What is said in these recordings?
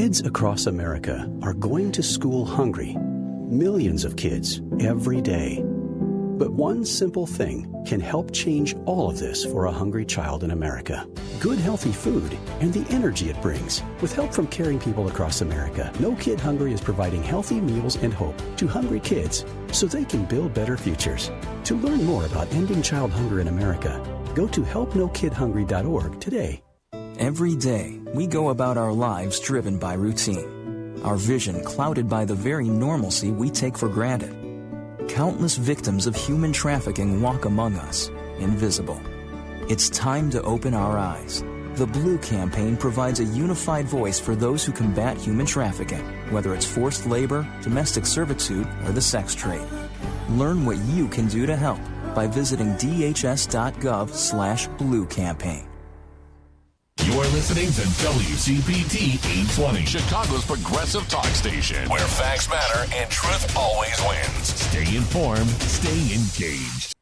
Kids across America are going to school hungry. Millions of kids every day. But one simple thing can help change all of this for a hungry child in America. Good, healthy food and the energy it brings. With help from caring people across America, No Kid Hungry is providing healthy meals and hope to hungry kids so they can build better futures. To learn more about ending child hunger in America, go to helpnokidhungry.org today. Every day, we go about our lives driven by routine. Our vision clouded by the very normalcy we take for granted. Countless victims of human trafficking walk among us, invisible. It's time to open our eyes. The Blue Campaign provides a unified voice for those who combat human trafficking, whether it's forced labor, domestic servitude, or the sex trade. Learn what you can do to help by visiting dhs.gov/Blue Campaign. You're listening to WCPT 820, Chicago's progressive talk station, where facts matter and truth always wins. Stay informed, stay engaged.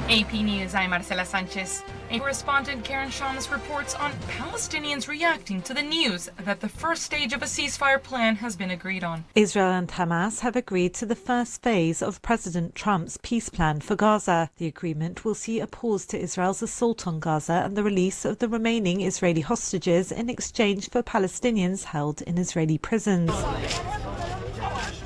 AP News, I'm Marcela Sanchez. A correspondent, Karen Shamus, reports on Palestinians reacting to the news that the first stage of a ceasefire plan has been agreed on. Israel and Hamas have agreed to the first phase of President Trump's peace plan for Gaza. The agreement will see a pause to Israel's assault on Gaza and the release of the remaining Israeli hostages in exchange for Palestinians held in Israeli prisons.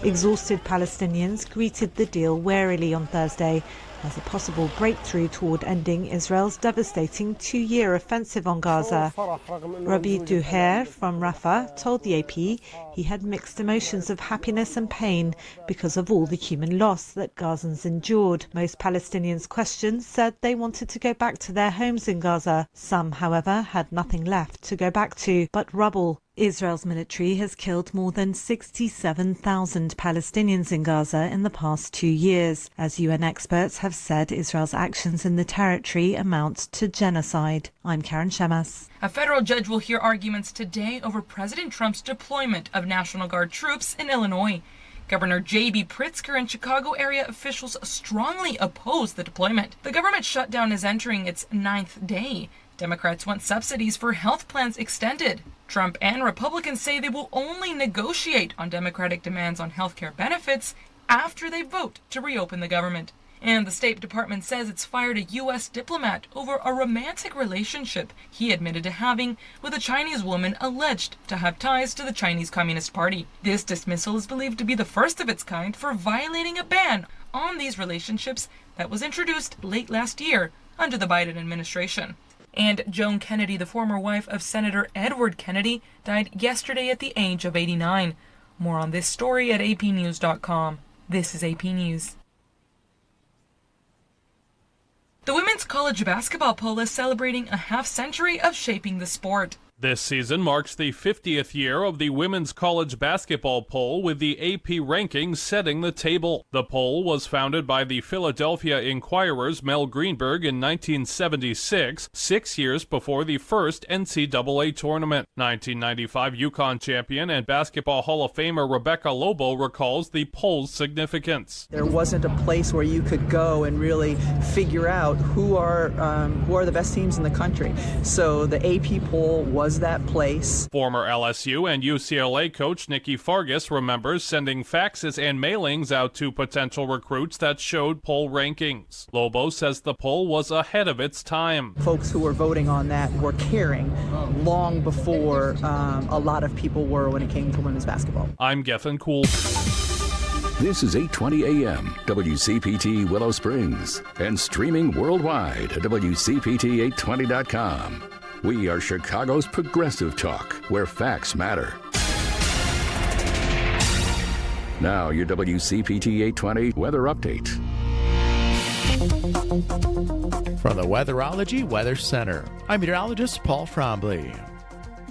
Exhausted Palestinians greeted the deal warily on Thursday as a possible breakthrough toward ending Israel's devastating two-year offensive on Gaza. Rabbi Duher from Rafah told the AP he had mixed emotions of happiness and pain because of all the human loss that Gazans endured. Most Palestinians questioned said they wanted to go back to their homes in Gaza. Some, however, had nothing left to go back to but rubble. Israel's military has killed more than 67,000 Palestinians in Gaza in the past 2 years. As UN experts have said, Israel's actions in the territory amount to genocide. I'm Karen Shamas. A federal judge will hear arguments today over President Trump's deployment of National Guard troops in Illinois. Governor J.B. Pritzker and Chicago area officials strongly oppose the deployment. The government shutdown is entering its 9th day. Democrats want subsidies for health plans extended. Trump and Republicans say they will only negotiate on Democratic demands on health care benefits after they vote to reopen the government. And the State Department says it's fired a U.S. diplomat over a romantic relationship he admitted to having with a Chinese woman alleged to have ties to the Chinese Communist Party. This dismissal is believed to be the first of its kind for violating a ban on these relationships that was introduced late last year under the Biden administration. And Joan Kennedy, the former wife of Senator Edward Kennedy, died yesterday at the age of 89. More on this story at apnews.com. This is AP News. The women's college basketball poll is celebrating a half-century of shaping the sport. This season marks the 50th year of the Women's College Basketball Poll, with the AP rankings setting the table. The poll was founded by the Philadelphia Inquirer's Mel Greenberg in 1976, 6 years before the first NCAA tournament. 1995 UConn champion and Basketball Hall of Famer Rebecca Lobo recalls the poll's significance. There wasn't a place where you could go and really figure out who are the best teams in the country. So the AP poll was that place. Former LSU and UCLA coach Nikki Fargas remembers sending faxes and mailings out to potential recruits that showed poll rankings. Lobo says the poll was ahead of its time. Folks who were voting on that were caring long before a lot of people were when it came to women's basketball. I'm Gethin Cool. This is 820 AM, WCPT Willow Springs, and streaming worldwide at WCPT820.com. We are Chicago's progressive talk, where facts matter. Now, your WCPT 820 weather update. From the Weatherology Weather Center, I'm meteorologist Paul Frombley.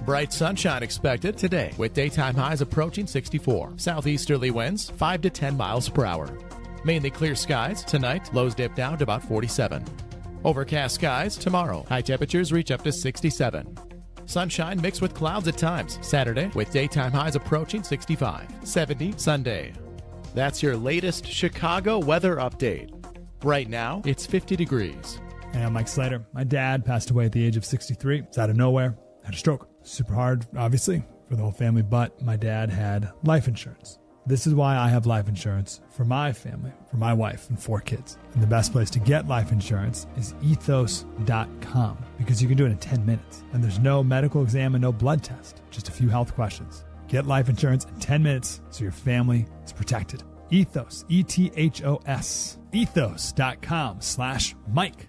Bright sunshine expected today, with daytime highs approaching 64. Southeasterly winds 5 to 10 miles per hour. Mainly clear skies tonight, lows dip down to about 47. Overcast skies tomorrow. High temperatures reach up to 67. Sunshine mixed with clouds at times. Saturday with daytime highs approaching 65. 70 Sunday. That's your latest Chicago weather update. Right now, it's 50 degrees. Hey, I'm Mike Slater. My dad passed away at the age of 63. It's out of nowhere. Had a stroke. Super hard, obviously, for the whole family, but my dad had life insurance. This is why I have life insurance for my family, for my wife and 4 kids. And the best place to get life insurance is ethos.com, because you can do it in 10 minutes. And there's no medical exam and no blood test, just a few health questions. Get life insurance in 10 minutes so your family is protected. Ethos, ETHOS, ethos.com/Mike.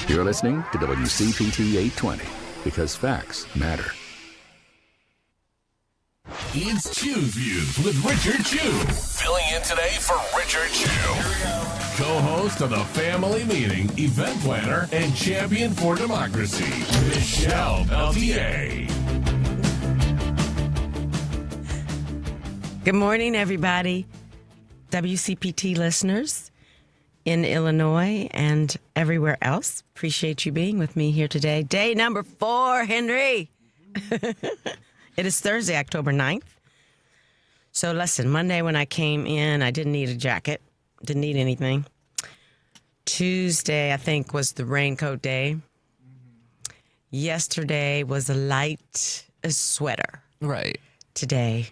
You're listening to WCPT 820 because facts matter. It's Chew's Views with Richard Chew. Filling in today for Richard Chew. Co-host of the Family Meeting, event planner, and champion for democracy, Michelle Peltier. Good morning, everybody. WCPT listeners in Illinois and everywhere else. Appreciate you being with me here today. Day number 4, Henry. It is Thursday, October 9th. So listen, Monday when I came in, I didn't need a jacket. Didn't need anything. Tuesday, I think, was the raincoat day. Yesterday was a light sweater. Right. Today,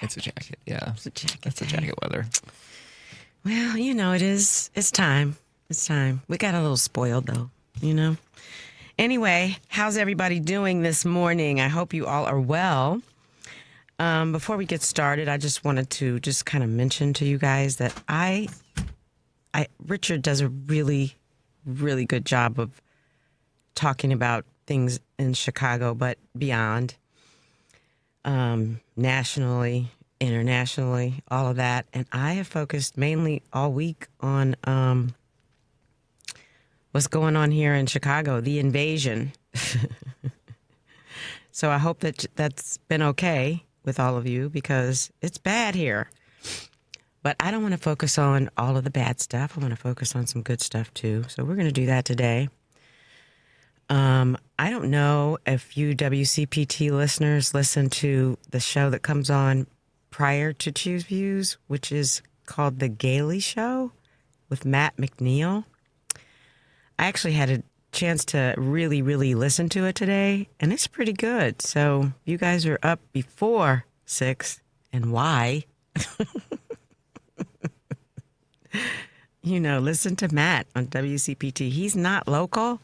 it's a jacket. Yeah. it's a jacket. It's a jacket weather. Well, you know, it's time. It's time. We got a little spoiled, though, you know. Anyway, how's everybody doing this morning? I hope you all are well. Before we get started, I just wanted to just kind of mention to you guys that Richard does a really, really good job of talking about things in Chicago, but beyond, nationally, internationally, all of that. And I have focused mainly all week on what's going on here in Chicago, the invasion. So I hope that that's been okay with all of you, because it's bad here. But I don't want to focus on all of the bad stuff. I want to focus on some good stuff too. So we're going to do that today. I don't know if you WCPT listeners listen to the show that comes on prior to Chew's Views, which is called The Gailey Show with Matt McNeil. I actually had a chance to really, really listen to it today, and it's pretty good. So you guys are up before 6, and why? You know, listen to Matt on WCPT. He's not local.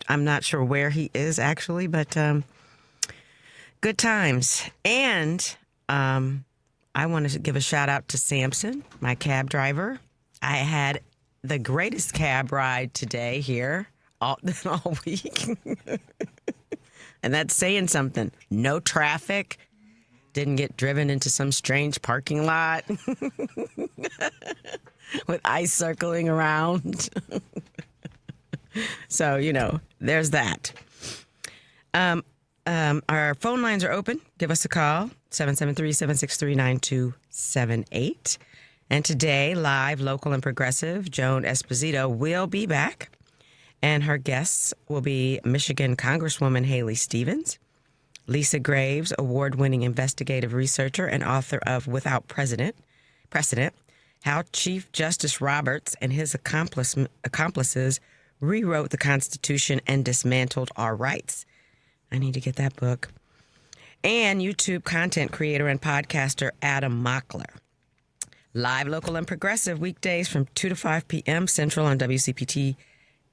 I'm not sure where he is actually, but good times. And I want to give a shout out to Samson, my cab driver. I had the greatest cab ride today here all week. And that's saying something. No traffic. Didn't get driven into some strange parking lot with ice circling around. So, you know, there's that. Our phone lines are open. Give us a call, 773-763-9278. And today, live, local, and progressive, Joan Esposito will be back. And her guests will be Michigan Congresswoman Haley Stevens, Lisa Graves, award-winning investigative researcher and author of Without Precedent, How Chief Justice Roberts and His Accomplices Rewrote the Constitution and Dismantled Our Rights. I need to get that book. And YouTube content creator and podcaster Adam Mockler. Live, local, and progressive weekdays from 2 to 5 p.m. Central on WCPT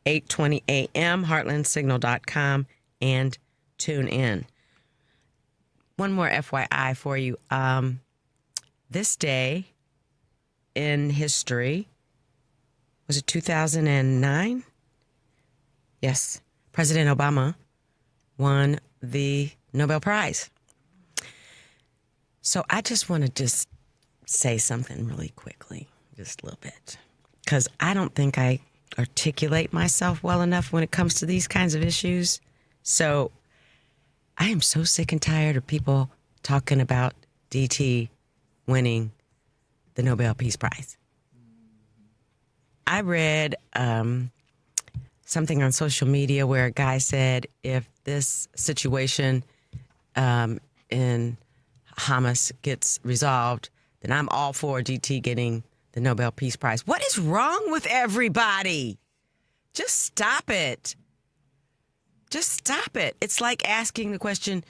820 a.m., heartlandsignal.com, and tune in. One more FYI for you. This day in history, was it 2009? Yes. President Obama won the Nobel Prize. So I just want to just say something really quickly, just a little bit, because I don't think I articulate myself well enough when it comes to these kinds of issues. So I am so sick and tired of people talking about DT winning the Nobel Peace Prize. I read something on social media where a guy said, if this situation in Hamas gets resolved, then I'm all for DT getting the Nobel Peace Prize. What is wrong with everybody? Just stop it. Just stop it. It's like asking the question,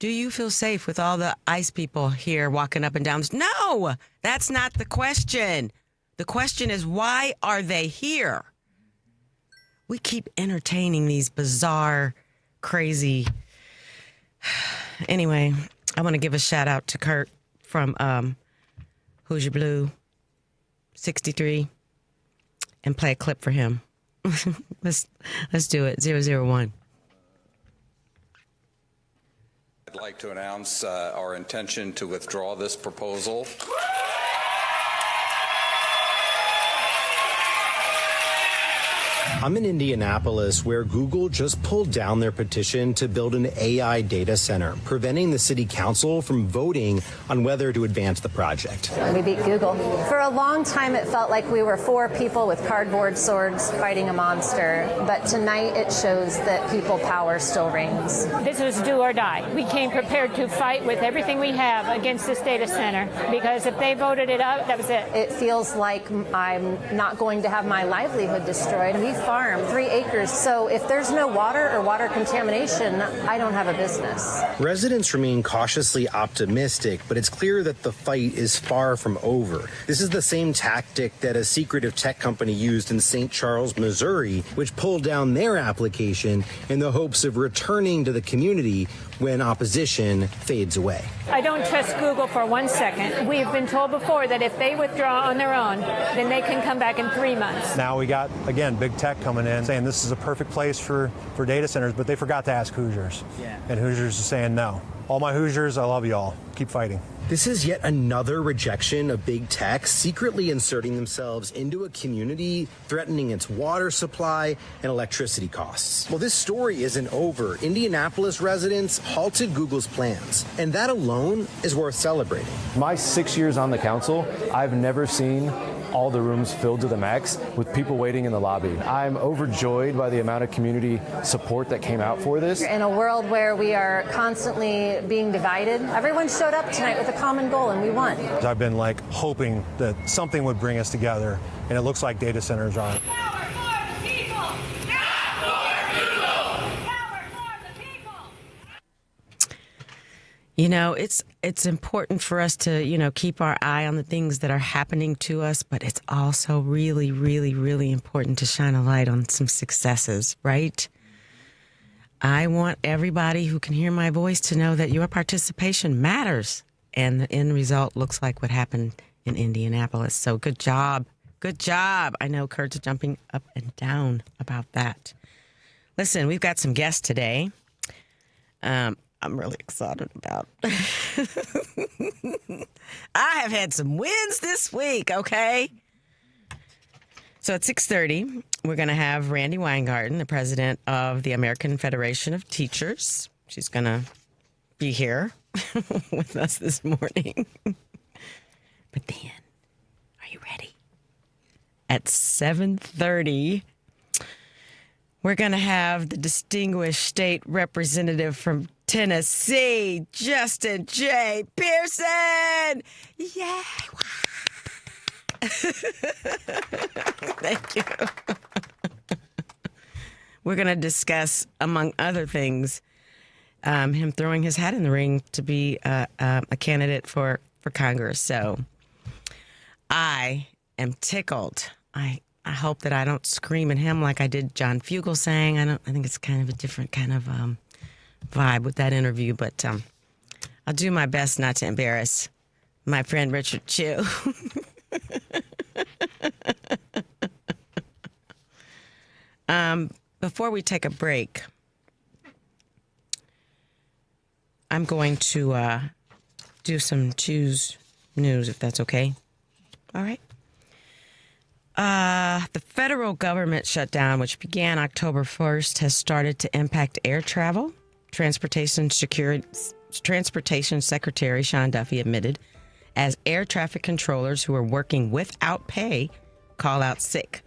Do you feel safe with all the ICE people here walking up and down? No, that's not the question. The question is, why are they here? We keep entertaining these bizarre, crazy... Anyway, I want to give a shout out to Kurt from Who's Your Blue 63 and play a clip for him. Let's do it. 001. I'd like to announce our intention to withdraw this proposal. I'm in Indianapolis, where Google just pulled down their petition to build an AI data center, preventing the city council from voting on whether to advance the project. We beat Google. For a long time, it felt like we were four people with cardboard swords fighting a monster. But tonight, it shows that people power still reigns. This was do or die. We came prepared to fight with everything we have against this data center, because if they voted it out, that was it. It feels like I'm not going to have my livelihood destroyed. We farm 3 acres, so if there's no water or water contamination, I don't have a business. Residents remain cautiously optimistic, but it's clear that the fight is far from over. This is the same tactic that a secretive tech company used in St. Charles, Missouri, which pulled down their application in the hopes of returning to the community when opposition fades away. I don't trust Google for 1 second. We've been told before that if they withdraw on their own, then they can come back in 3 months. Now we got, again, big tech coming in saying this is a perfect place for data centers, but they forgot to ask Hoosiers. Yeah. And Hoosiers are saying no. All my Hoosiers, I love you all. Keep fighting. This is yet another rejection of big tech secretly inserting themselves into a community, threatening its water supply and electricity costs. Well, this story isn't over. Indianapolis residents halted Google's plans, and that alone is worth celebrating. My 6 years on the council, I've never seen all the rooms filled to the max with people waiting in the lobby. I'm overjoyed by the amount of community support that came out for this. In a world where we are constantly being divided, everyone showed up tonight with a common goal, and we won. I've been hoping that something would bring us together, and it looks like data centers are. You know, it's important for us to, keep our eye on the things that are happening to us, but it's also really, really, really important to shine a light on some successes, right? I want everybody who can hear my voice to know that your participation matters, and the end result looks like what happened in Indianapolis. So good job. Good job. I know Kurt's jumping up and down about that. Listen, we've got some guests today. I'm really excited about. I have had some wins this week, okay? So at 6:30, we're going to have Randi Weingarten, the president of the American Federation of Teachers. She's going to be here with us this morning. But then, are you ready? At 7:30, we're going to have the distinguished state representative from Tennessee, Justin J. Pearson. Yay! Thank you. We're going to discuss, among other things, him throwing his hat in the ring to be a candidate for Congress. So I am tickled. I hope that I don't scream at him like I did John Fugelsang. I think it's kind of a different kind of vibe with that interview, but I'll do my best not to embarrass my friend Richard Chu. Before we take a break, I'm going to do some Chu's news, if that's okay. All right. The federal government shutdown, which began October 1st, has started to impact air travel. Transportation Secretary Sean Duffy admitted, as air traffic controllers who are working without pay call out sick.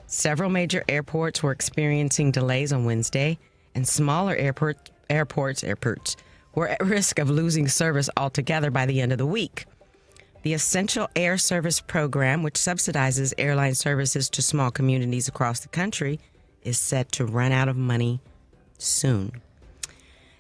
Several major airports were experiencing delays on Wednesday, and smaller airports were at risk of losing service altogether by the end of the week. The Essential Air Service Program, which subsidizes airline services to small communities across the country, is set to run out of money soon.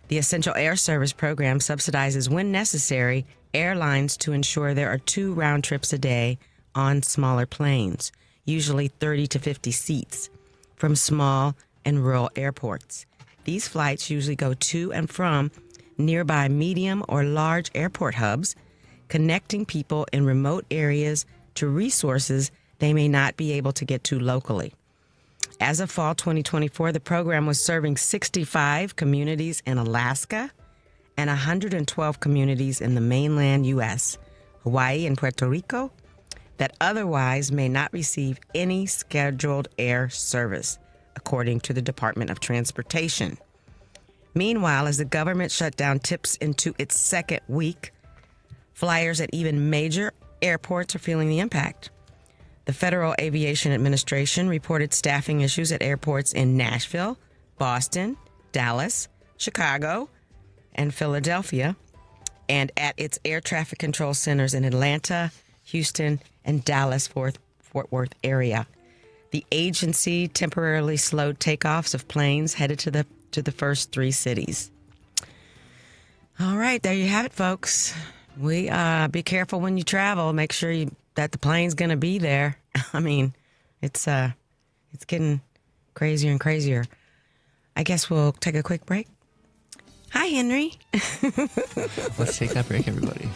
The Essential Air Service program subsidizes, when necessary, airlines to ensure there are 2 round trips a day on smaller planes, usually 30 to 50 seats, from small and rural airports. These flights usually go to and from nearby medium or large airport hubs, connecting people in remote areas to resources they may not be able to get to locally. As of fall 2024, the program was serving 65 communities in Alaska and 112 communities in the mainland U.S., Hawaii, and Puerto Rico that otherwise may not receive any scheduled air service, according to the Department of Transportation. Meanwhile, as the government shutdown tips into its second week, flyers at even major airports are feeling the impact. The Federal Aviation Administration reported staffing issues at airports in Nashville, Boston, Dallas, Chicago, and Philadelphia, and at its air traffic control centers in Atlanta, Houston, and Dallas-Fort Worth area. The agency temporarily slowed takeoffs of planes headed to the first 3 cities. All right, there you have it, folks. We be careful when you travel. Make sure that the plane's going to be there. I mean, it's getting crazier and crazier. I guess we'll take a quick break. Hi, Henry. Let's take that break, everybody.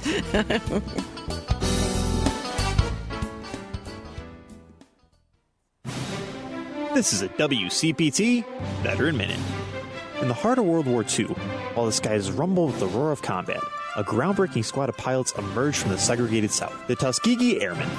This is a WCPT Veteran Minute. In the heart of World War II, while the skies rumbled with the roar of combat, a groundbreaking squad of pilots emerged from the segregated South. The Tuskegee Airmen,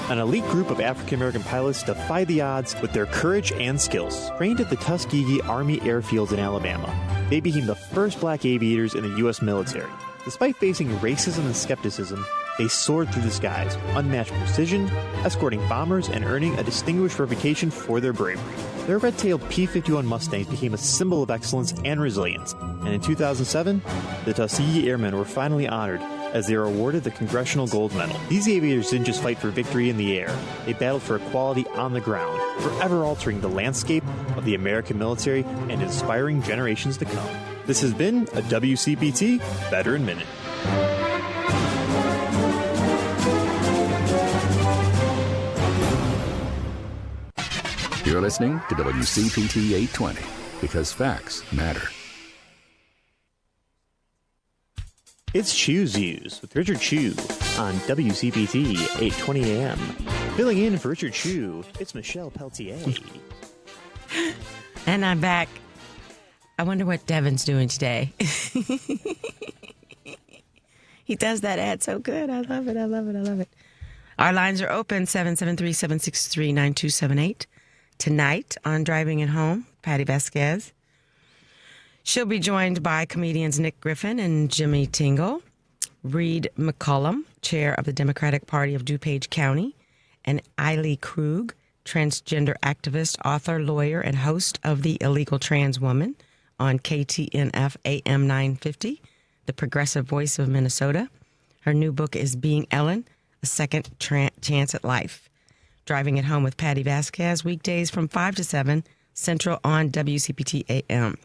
an elite group of African-American pilots, defied the odds with their courage and skills. Trained at the Tuskegee Army Airfields in Alabama, they became the first black aviators in the U.S. military. Despite facing racism and skepticism, they soared through the skies with unmatched precision, escorting bombers and earning a distinguished reputation for their bravery. Their red-tailed P-51 Mustangs became a symbol of excellence and resilience, and in 2007, the Tuskegee Airmen were finally honored as they were awarded the Congressional Gold Medal. These aviators didn't just fight for victory in the air, they battled for equality on the ground, forever altering the landscape of the American military and inspiring generations to come. This has been a WCPT Veteran Minute. You're listening to WCPT 820 because facts matter. It's Chew's Views with Richard Chew on WCPT 820 AM. Filling in for Richard Chew, it's Michelle Peltier. And I'm back. I wonder what Devin's doing today. He does that ad so good. I love it. I love it. I love it. Our lines are open, 773-763-9278. Tonight on Driving It Home, Patty Vasquez. She'll be joined by comedians Nick Griffin and Jimmy Tingle, Reed McCollum, chair of the Democratic Party of DuPage County, and Eiley Krug, transgender activist, author, lawyer, and host of The Illegal Trans Woman on KTNF AM 950, the progressive voice of Minnesota. Her new book is Being Ellen, A Second Chance at Life. Driving It Home with Patty Vasquez, weekdays from 5 to 7 Central on WCPT AM.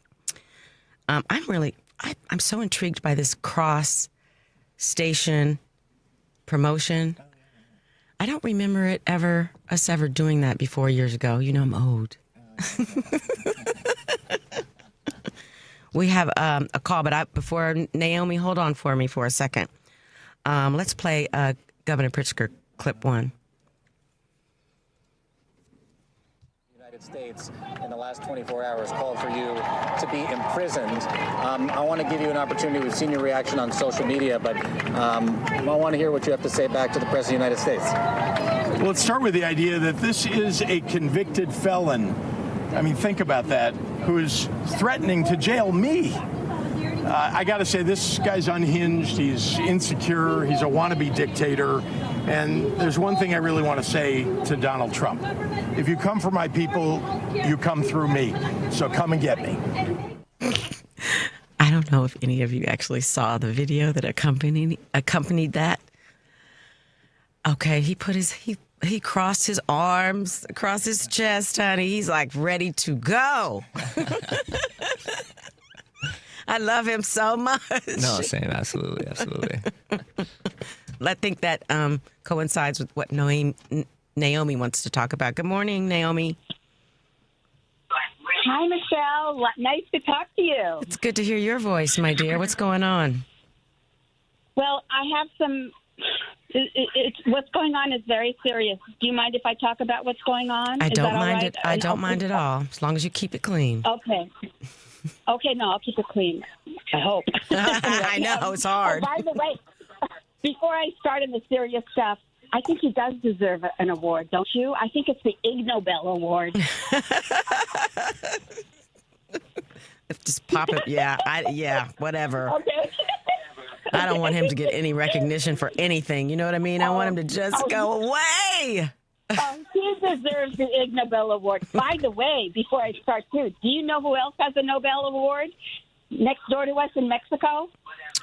I'm so intrigued by this cross station promotion. I don't remember us ever doing that before years ago. You know, I'm old. We have a call, but before Naomi, hold on for me for a second. Let's play Governor Pritzker clip 1. States in the last 24 hours called for you to be imprisoned. I want to give you an opportunity. We've seen your reaction on social media, but I want to hear what you have to say back to the President of the United States. Well, let's start with the idea that this is a convicted felon. I mean, think about that, who is threatening to jail me. I got to say, this guy's unhinged. He's insecure. He's a wannabe dictator. And there's one thing I really want to say to Donald Trump. If you come for my people, you come through me. So come and get me. I don't know if any of you actually saw the video that accompanied that. Okay, he crossed his arms across his chest, honey. He's like ready to go. I love him so much. No, same. Absolutely. I think that coincides with what Naomi wants to talk about. Good morning, Naomi. Hi, Michelle. Nice to talk to you. It's good to hear your voice, my dear. What's going on? Well, I have some... what's going on is very serious. Do you mind if I talk about what's going on? I don't mind it. I don't mind at all, as long as you keep it clean. Okay. Okay, no, I'll keep it clean. I hope. I know, it's hard. Oh, by the way, before I start in the serious stuff, I think he does deserve an award, don't you? I think it's the Ig Nobel Award. Just pop it. Yeah, whatever. Okay. I don't want him to get any recognition for anything. You know what I mean? I want him to just go away. He deserves the Ig Nobel Award. By the way, before I start, too, do you know who else has a Nobel Award next door to us in Mexico?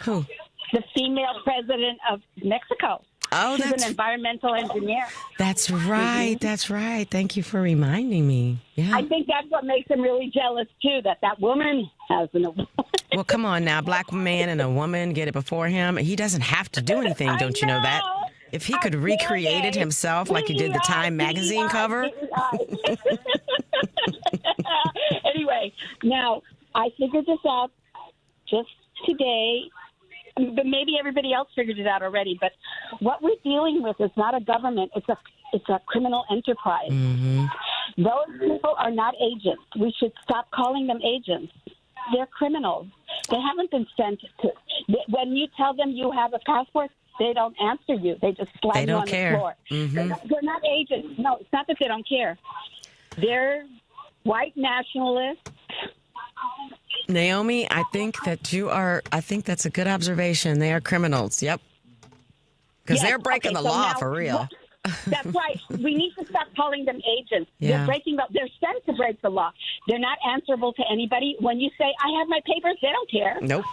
Who? The female president of Mexico. Oh, she's an environmental engineer. That's right. Mm-hmm. That's right. Thank you for reminding me. Yeah. I think that's what makes him really jealous, too, that woman has an award. Well, come on now. A black man and a woman get it before him. He doesn't have to do anything. Don't you know that? If he could recreate it himself like he did the Time magazine cover. Anyway, now, I figured this out just today. But maybe everybody else figured it out already. But what we're dealing with is not a government. It's a criminal enterprise. Mm-hmm. Those people are not agents. We should stop calling them agents. They're criminals. They haven't been sent to. When you tell them you have a passport, they don't answer you. They just slide you on the floor. Mm-hmm. They're not agents. No, it's not that they don't care. They're white nationalists. Naomi, I think that's a good observation. They are criminals. Yep. Because they're breaking the law for real. That's right. We need to stop calling them agents. Yeah. They're breaking they're sent to break the law. They're not answerable to anybody. When you say, I have my papers, they don't care. Nope.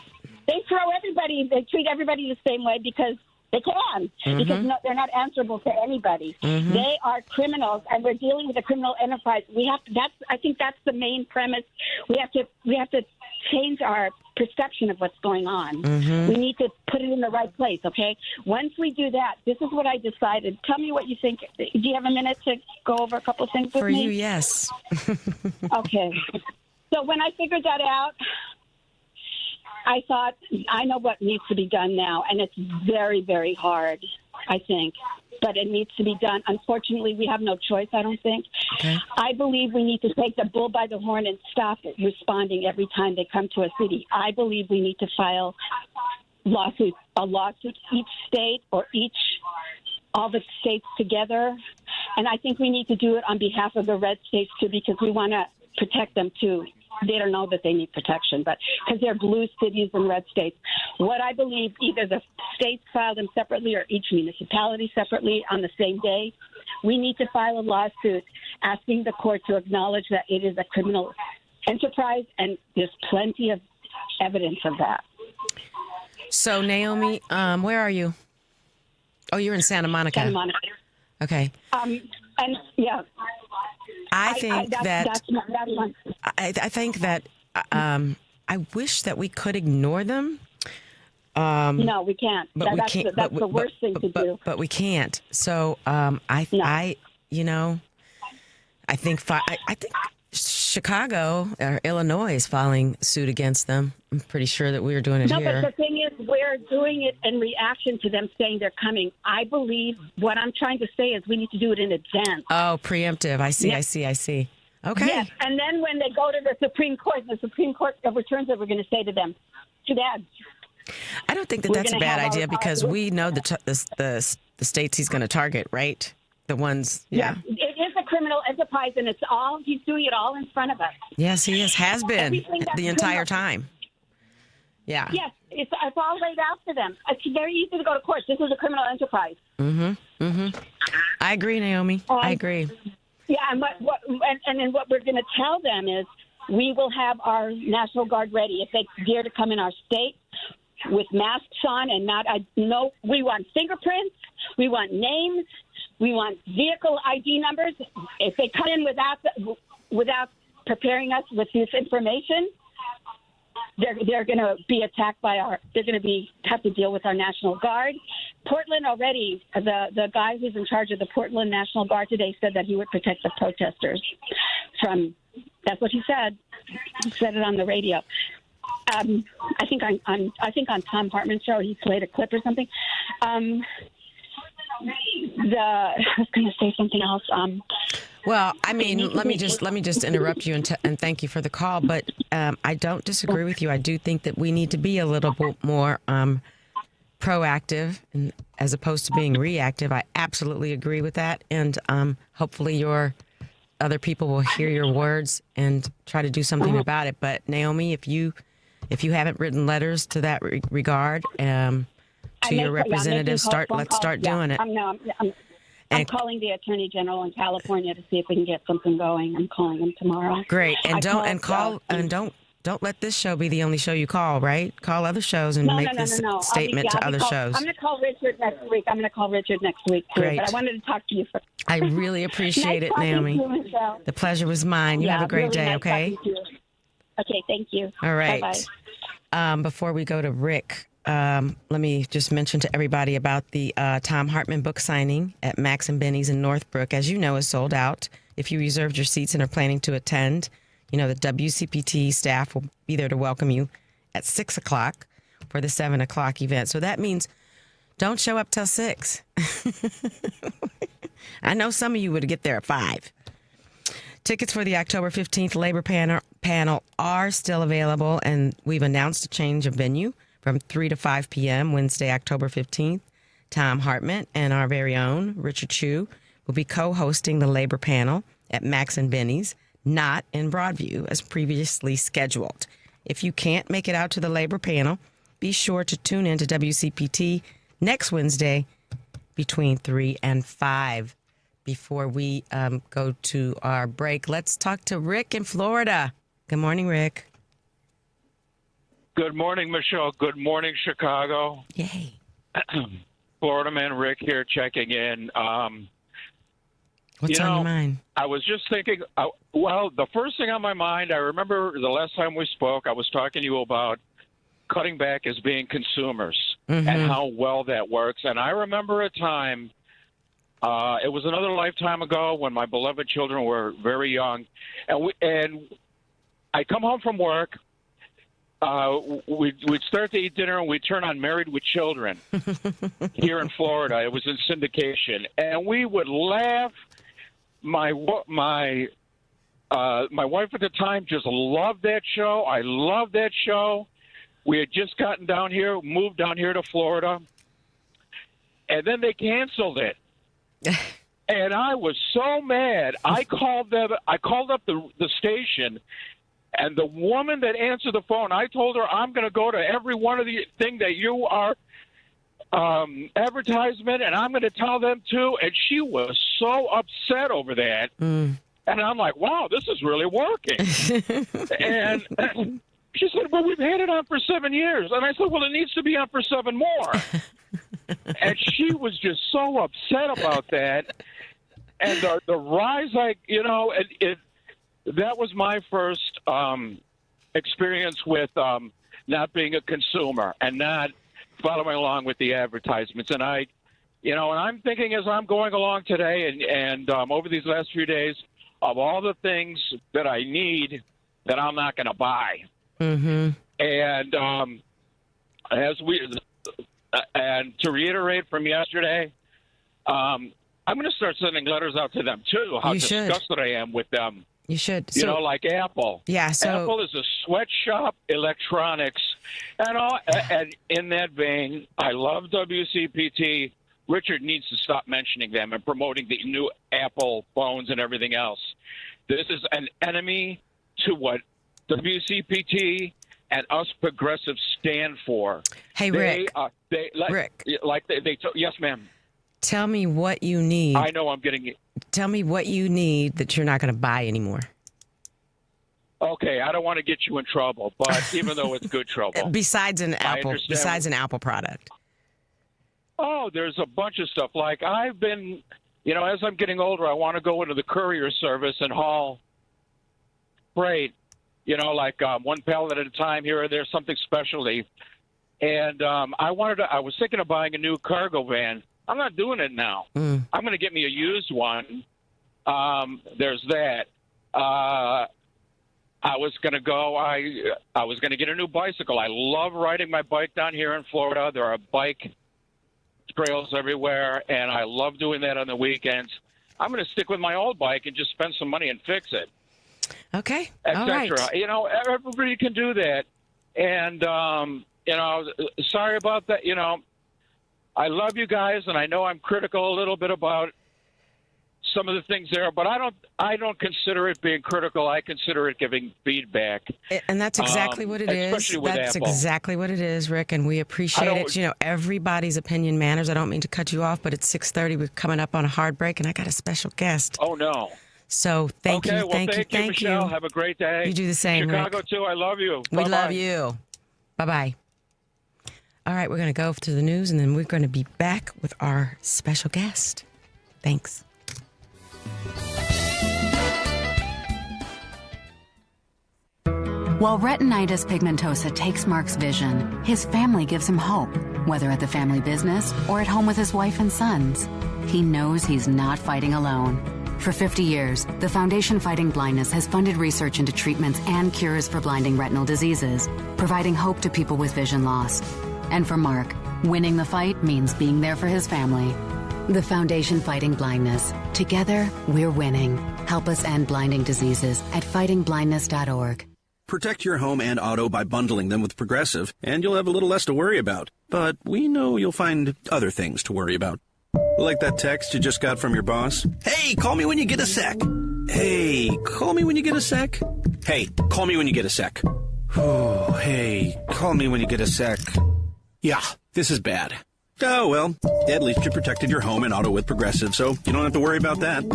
They treat everybody the same way because they can. Mm-hmm. Because they're not answerable to anybody. Mm-hmm. They are criminals, and we're dealing with a criminal enterprise. I think that's the main premise. We have to change our perception of what's going on. Mm-hmm. We need to put it in the right place, okay? Once we do that, this is what I decided. Tell me what you think. Do you have a minute to go over a couple of things with me? For you, yes. Okay. So when I figured that out, I thought, I know what needs to be done now, and it's very, very hard, I think. But it needs to be done. Unfortunately, we have no choice, I don't think. Okay. I believe we need to take the bull by the horn and stop responding every time they come to a city. I believe we need to file a lawsuit, each state or all the states together. And I think we need to do it on behalf of the red states, too, because we want to protect them, too. They don't know that they need protection, but because they're blue cities and red states. What I believe, either the states file them separately or each municipality separately on the same day. We need to file a lawsuit asking the court to acknowledge that it is a criminal enterprise, and there's plenty of evidence of that. So, Naomi, where are you? Oh, you're in Santa Monica. Santa Monica. Okay. And yeah. I think I wish that we could ignore them. No, we can't. But That's the worst thing to do. But we can't. So I think Chicago or Illinois is filing suit against them. I'm pretty sure that we are doing it here. No, but the thing is, we're doing it in reaction to them saying they're coming. I believe what I'm trying to say is we need to do it in advance. Oh, preemptive. I see. Okay. Yes, and then when they go to the Supreme Court, and the Supreme Court overturns it, we're going to say to them, too bad. I don't think that's a bad idea because we know the states he's going to target, right? The ones, yeah. It is a criminal enterprise, and he's doing it all in front of us. Yes, he has been the entire time. Yeah. Yes, it's all laid out for them. It's very easy to go to court. This is a criminal enterprise. I agree, Naomi. I agree. Yeah, and then what we're going to tell them is we will have our National Guard ready if they dare to come in our state with masks on and not. We want fingerprints. We want names. We want vehicle ID numbers. If they come in without preparing us with this information, They're going to be attacked by they're going to have to deal with our National Guard. Portland already, the guy who's in charge of the Portland National Guard today said that he would protect the protesters that's what he said. He said it on the radio. I think on Tom Hartman's show, he played a clip or something. I was going to say something else. Well, I mean, let me just interrupt you and thank you for the call. But I don't disagree with you. I do think that we need to be a little bit more proactive as opposed to being reactive. I absolutely agree with that. And hopefully your other people will hear your words and try to do something about it. But Naomi, if you haven't written letters to that regard to your representatives, let's start doing it. I'm calling the Attorney General in California to see if we can get something going. I'm calling him tomorrow. Great, and don't let this show be the only show you call. Right? Call other shows and make this statement to other shows. I'm going to call Richard next week. Too, Great. But I wanted to talk to you first. I really appreciate it, Naomi. The pleasure was mine. You have a great day. Nice Okay. Okay. Thank you. All right. Bye-bye. Before we go to Rick. Let me just mention to everybody about the Tom Hartman book signing at Max and Benny's in Northbrook. As you know, is sold out. If you reserved your seats and are planning to attend, you know, the WCPT staff will be there to welcome you at 6 o'clock for the 7 o'clock event. So that means don't show up till 6. I know some of you would get there at 5. Tickets for the October 15th Labor panel are still available, and we've announced a change of venue. From 3 to 5 p.m. Wednesday, October 15th, Tom Hartman and our very own Richard Chu will be co-hosting the labor panel at Max and Benny's, not in Broadview, as previously scheduled. If you can't make it out to the labor panel, be sure to tune in to WCPT next Wednesday between 3 and 5. Before we go to our break, let's talk to Rick in Florida. Good morning, Rick. Good morning, Michelle. Good morning, Chicago. Yay. Florida man Rick here checking in. What's on your mind? I was just thinking, the first thing on my mind, I remember the last time we spoke, I was talking to you about cutting back as being consumers and how well that works. And I remember a time, it was another lifetime ago when my beloved children were very young. And I come home from work. We'd start to eat dinner and we'd turn on Married with Children here in Florida. It was in syndication, and we would laugh. My wife at the time just loved that show. I loved that show. We had just moved down here to Florida, and then they canceled it. And I was so mad. I called up the station. And the woman that answered the phone, I told her I'm going to go to every one of the thing that you are advertisement, and I'm going to tell them too. And she was so upset over that. And I'm like, wow, this is really working. And she said, well, we've had it on for 7 years. And I said, well, it needs to be on for 7 more. And she was just so upset about that. And the rise, that was my first experience with not being a consumer and not following along with the advertisements. And and I'm thinking as I'm going along today and over these last few days of all the things that I need that I'm not going to buy. And and to reiterate from yesterday, I'm going to start sending letters out to them too. How disgusted I am with them. You should. Like Apple. Yeah. So Apple is a sweatshop electronics, and in that vein, I love WCPT. Richard needs to stop mentioning them and promoting the new Apple phones and everything else. This is an enemy to what WCPT and us progressives stand for. Hey, Rick. Rick. Yes, ma'am. Tell me what you need. I know I'm getting it. Tell me what you need that you're not going to buy anymore. Okay, I don't want to get you in trouble, but even though it's good trouble. Besides an Apple product. Oh, there's a bunch of stuff. Like I've been, as I'm getting older, I want to go into the courier service and haul freight. like one pallet at a time here or there, something specialty. And I was thinking of buying a new cargo van. I'm not doing it now. I'm going to get me a used one. There's that. I was going to go. I was going to get a new bicycle. I love riding my bike down here in Florida. There are bike trails everywhere, and I love doing that on the weekends. I'm going to stick with my old bike and just spend some money and fix it. Okay. All right. Everybody can do that. And, sorry about that. I love you guys, and I know I'm critical a little bit about some of the things there, but I don't consider it being critical. I consider it giving feedback. And that's exactly what it is. Especially with That's Apple. exactly what it is, Rick, and we appreciate it. Everybody's opinion matters. I don't mean to cut you off, but it's 6:30. We're coming up on a hard break, and I got a special guest. Oh, no. So thank you, thank you, Michelle. Have a great day. You do the same, Chicago, Rick. too. I love you. We love you. Bye-bye. All right, we're going to go to the news, and then we're going to be back with our special guest. Thanks. While retinitis pigmentosa takes Mark's vision, his family gives him hope, whether at the family business or at home with his wife and sons. He knows he's not fighting alone. For 50 years, the Foundation Fighting Blindness has funded research into treatments and cures for blinding retinal diseases, providing hope to people with vision loss. And for Mark, winning the fight means being there for his family. The Foundation Fighting Blindness. Together, we're winning. Help us end blinding diseases at fightingblindness.org. Protect your home and auto by bundling them with Progressive, and you'll have a little less to worry about. But we know you'll find other things to worry about. Like that text you just got from your boss. Hey, call me when you get a sec. Hey, call me when you get a sec. Hey, call me when you get a sec. Oh, hey, call me when you get a sec. Yeah, this is bad. Oh, well, at least you protected your home and auto with Progressive, so you don't have to worry about that.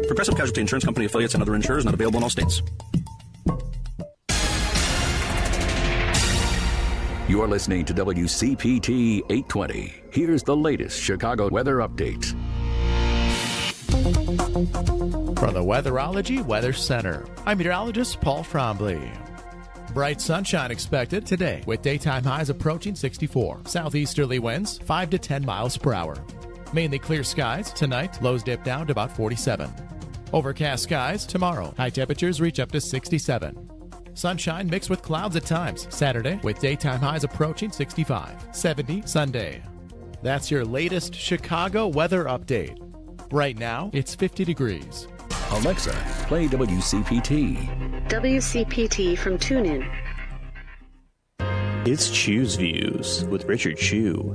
Progressive Casualty Insurance Company affiliates and other insurers not available in all states. You're listening to WCPT 820. Here's the latest Chicago weather update. From the Weatherology Weather Center, I'm meteorologist Paul Frombley. Bright sunshine expected today with daytime highs approaching 64. Southeasterly winds 5 to 10 miles per hour. Mainly clear skies tonight, lows dip down to about 47. Overcast skies tomorrow, high temperatures reach up to 67. Sunshine mixed with clouds at times Saturday with daytime highs approaching 65. 70 Sunday. That's your latest Chicago weather update. Right now, it's 50 degrees. Alexa, play WCPT. WCPT from TuneIn. It's Chu's Views with Richard Chu.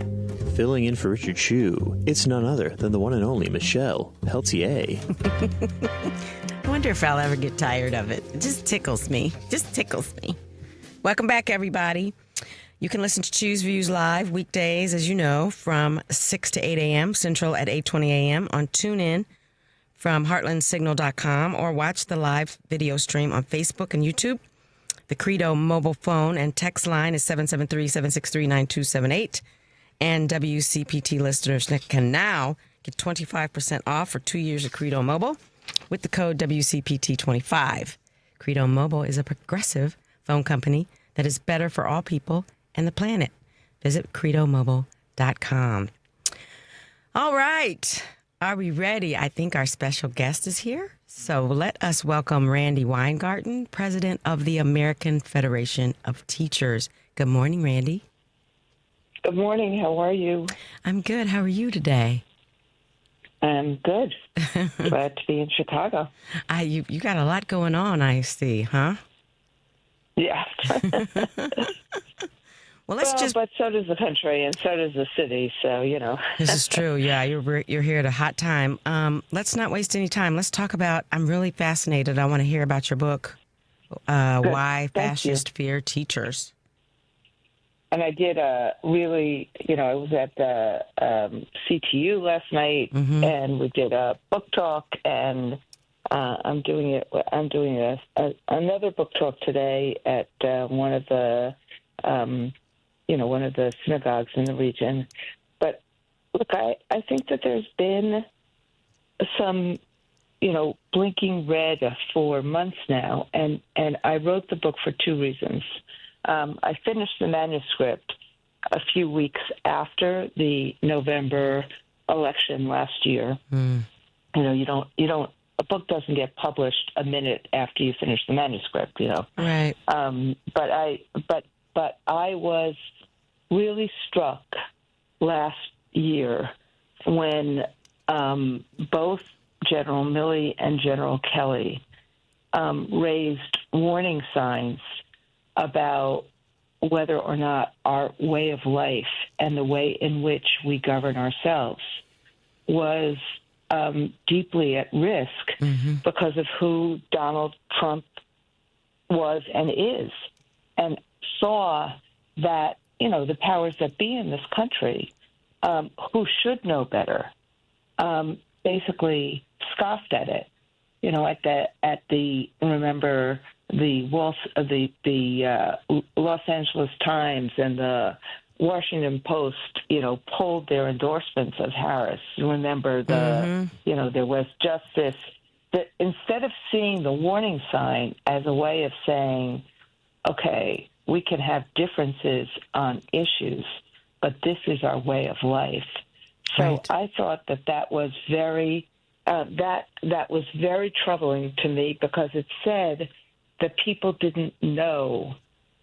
Filling in for Richard Chu, it's none other than the one and only Michelle Peltier. I wonder if I'll ever get tired of it. It just tickles me. Welcome back, everybody. You can listen to Choose Views live weekdays, as you know, from 6 to 8 a.m. Central at 8:20 a.m. on TuneIn from heartlandsignal.com, or watch the live video stream on Facebook and YouTube. The Credo mobile phone and text line is 773-763-9278. And WCPT listeners can now get 25% off for 2 years of Credo Mobile with the code WCPT25. Credo Mobile is a progressive phone company that is better for all people and the planet. Visit credomobile.com. All right. Are we ready? I think our special guest is here. So let us welcome Randi Weingarten, president of the American Federation of Teachers. Good morning, Randi. Good morning. How are you? I'm good. How are you today? I'm good. Glad to be in Chicago. You got a lot going on, I see, huh? Yeah. Well, but so does the country, and so does the city. So This is true. Yeah, you're here at a hot time. Let's not waste any time. Let's talk about. I'm really fascinated. I want to hear about your book. Why Fascists Fear Teachers. And I did really, I was at the CTU last night, and we did a book talk, and I'm doing another book talk today at one of the synagogues in the region. But look, I think that there's been some blinking red for months now, and I wrote the book for two reasons. I finished the manuscript a few weeks after the November election last year. A book doesn't get published a minute after you finish the manuscript, Right. But I was really struck last year when both General Milley and General Kelly raised warning signs about whether or not our way of life and the way in which we govern ourselves was deeply at risk because of who Donald Trump was and is, and saw that, the powers that be in this country, who should know better, basically scoffed at it. Remember the Los Angeles Times and the Washington Post, pulled their endorsements of Harris. Remember there was just this, that instead of seeing the warning sign as a way of saying, okay, we can have differences on issues, but this is our way of life. So right. I thought that was very that was very troubling to me, because it said that people didn't know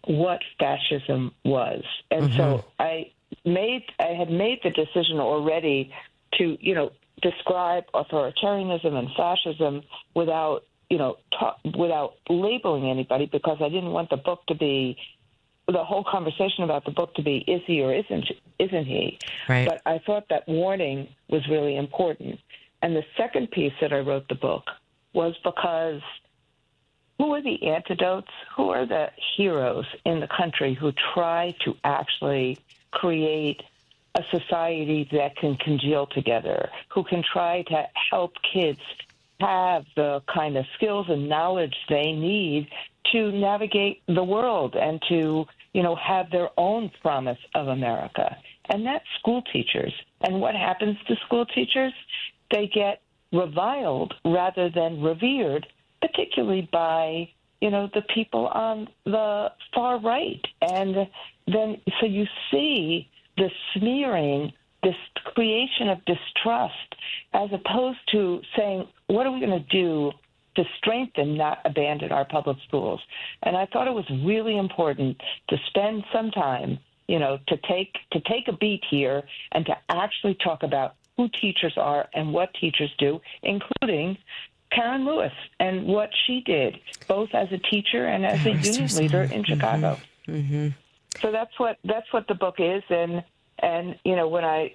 what fascism was. And so I had made the decision already to, describe authoritarianism and fascism without labeling anybody, because I didn't want the whole conversation about the book to be, is he or isn't he? Right. But I thought that warning was really important. And the second piece that I wrote the book was because who are the antidotes? Who are the heroes in the country who try to actually create a society that can congeal together, who can try to help kids have the kind of skills and knowledge they need to navigate the world and to, have their own promise of America? And that's school teachers. And what happens to school teachers? They get reviled rather than revered, particularly by, the people on the far right. And then, so you see the smearing, this creation of distrust, as opposed to saying, what are we going to do to strengthen, not abandon our public schools? And I thought it was really important to spend some time, to take a beat here and to actually talk about who teachers are and what teachers do, including Karen Lewis and what she did, both as a teacher and as a union leader in Chicago. So that's what the book is. And when I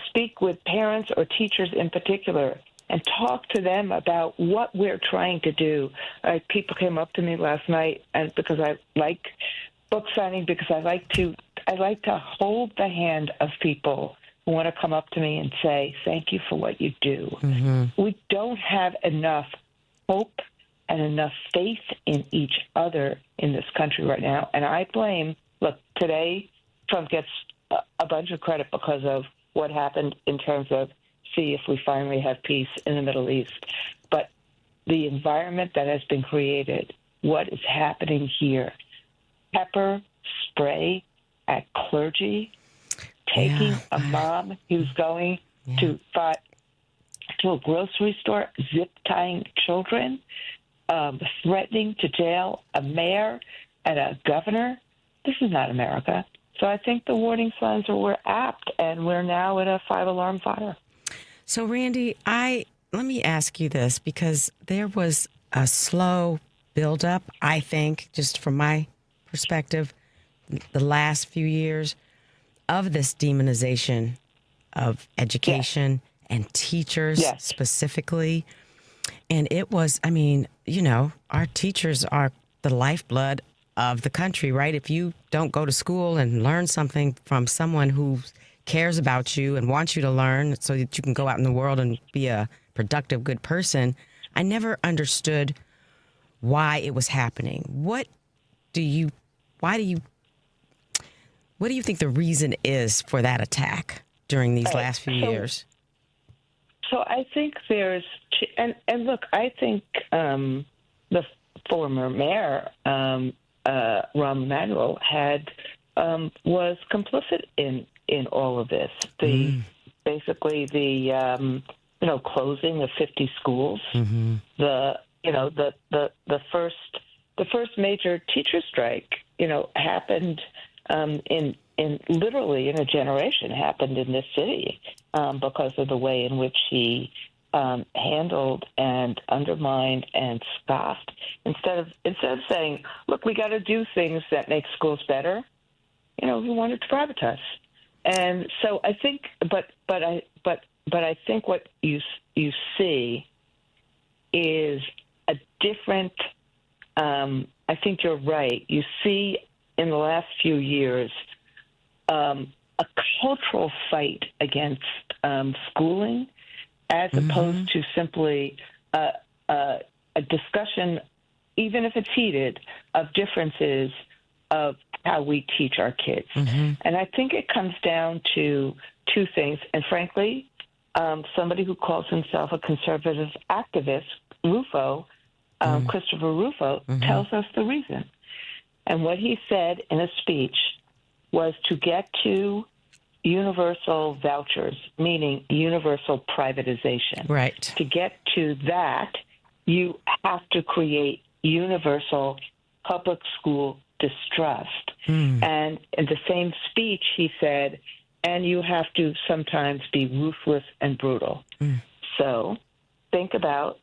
speak with parents or teachers in particular and talk to them about what we're trying to do, people came up to me last night, and because I like book signing, because I like to hold the hand of people who want to come up to me and say, thank you for what you do. We don't have enough hope and enough faith in each other in this country right now. And I blame, today Trump gets a bunch of credit because of what happened in terms of, see if we finally have peace in the Middle East. But the environment that has been created, what is happening here, pepper spray at clergy, taking a mom who's going to a grocery store, zip-tying children, threatening to jail a mayor and a governor. This is not America. So I think the warning signs were apt, and we're now at a 5-alarm fire. So, Randi, let me ask you this, because there was a slow buildup, I think, just from my perspective, the last few years, of this demonization of education and teachers specifically. And it was, our teachers are the lifeblood of the country, right? If you don't go to school and learn something from someone who cares about you and wants you to learn so that you can go out in the world and be a productive, good person, I never understood why it was happening. What do you think the reason is for that attack during these last few years? So I think there's, and look, I think the former mayor, Rahm Emanuel, was complicit in all of this. Basically the closing of 50 schools, the first major teacher strike, happened in literally in a generation, happened in this city because of the way in which he handled and undermined and scoffed. Instead of saying, "Look, we got to do things that make schools better," he wanted to privatize. And so I think, but I think what you see is a different. I think you're right. You see in the last few years a cultural fight against schooling, as opposed to simply a discussion, even if it's heated, of differences of how we teach our kids. And I think it comes down to two things. And frankly, somebody who calls himself a conservative activist, Christopher Rufo, tells us the reason. And what he said in a speech was to get to universal vouchers, meaning universal privatization. Right. To get to that, you have to create universal public school distrust. And in the same speech, he said, and you have to sometimes be ruthless and brutal. So think about,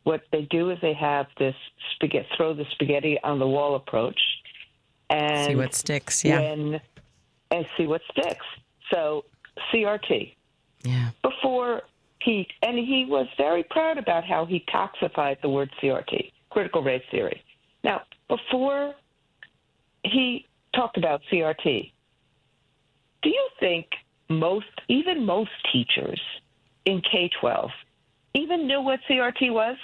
what they do is they have this throw the spaghetti on the wall approach, and see what sticks. Yeah. And see what sticks. So CRT. Yeah. Before he was very proud about how he toxified the word CRT, critical race theory. Now, before he talked about CRT, do you think most teachers in K-12 even knew what CRT was?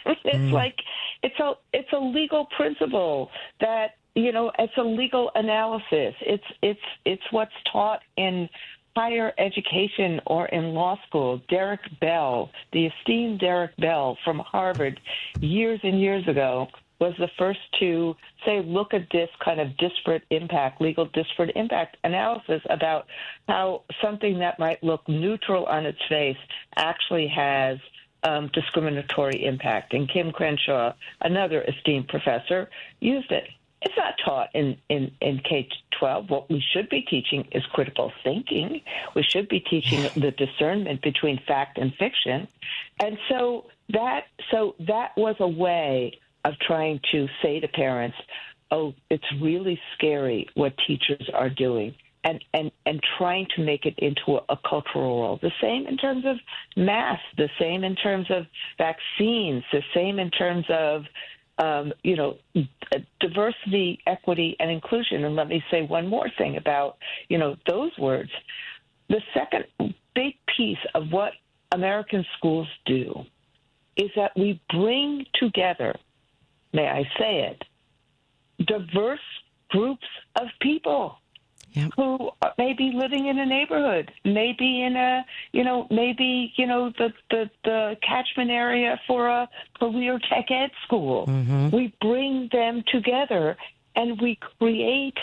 It's like it's a legal principle that it's a legal analysis. It's what's taught in higher education or in law school. Derek Bell, the esteemed Derek Bell from Harvard, years and years ago, was the first to say, look at this kind of legal disparate impact analysis about how something that might look neutral on its face actually has discriminatory impact. And Kim Crenshaw, another esteemed professor, used it. It's not taught in K-12. What we should be teaching is critical thinking. We should be teaching the discernment between fact and fiction. And so that was a way of trying to say to parents, oh, it's really scary what teachers are doing, and trying to make it into a cultural role. The same in terms of math, the same in terms of vaccines, the same in terms of diversity, equity, and inclusion. And let me say one more thing about, those words. The second big piece of what American schools do is that we bring together, may I say it, diverse groups of people who may be living in a neighborhood, maybe in the catchment area for a career tech ed school. We bring them together and we create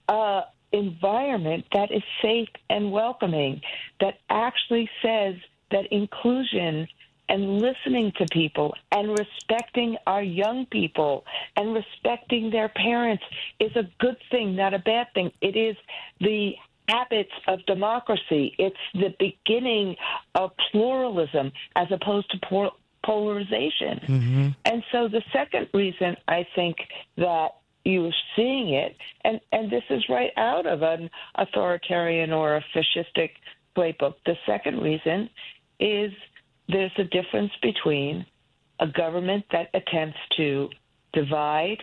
an environment that is safe and welcoming, that actually says that inclusion and listening to people and respecting our young people and respecting their parents is a good thing, not a bad thing. It is the habits of democracy. It's the beginning of pluralism as opposed to polarization. And so the second reason I think that you're seeing it, and this is right out of an authoritarian or a fascistic playbook, the second reason is there's a difference between a government that attempts to divide,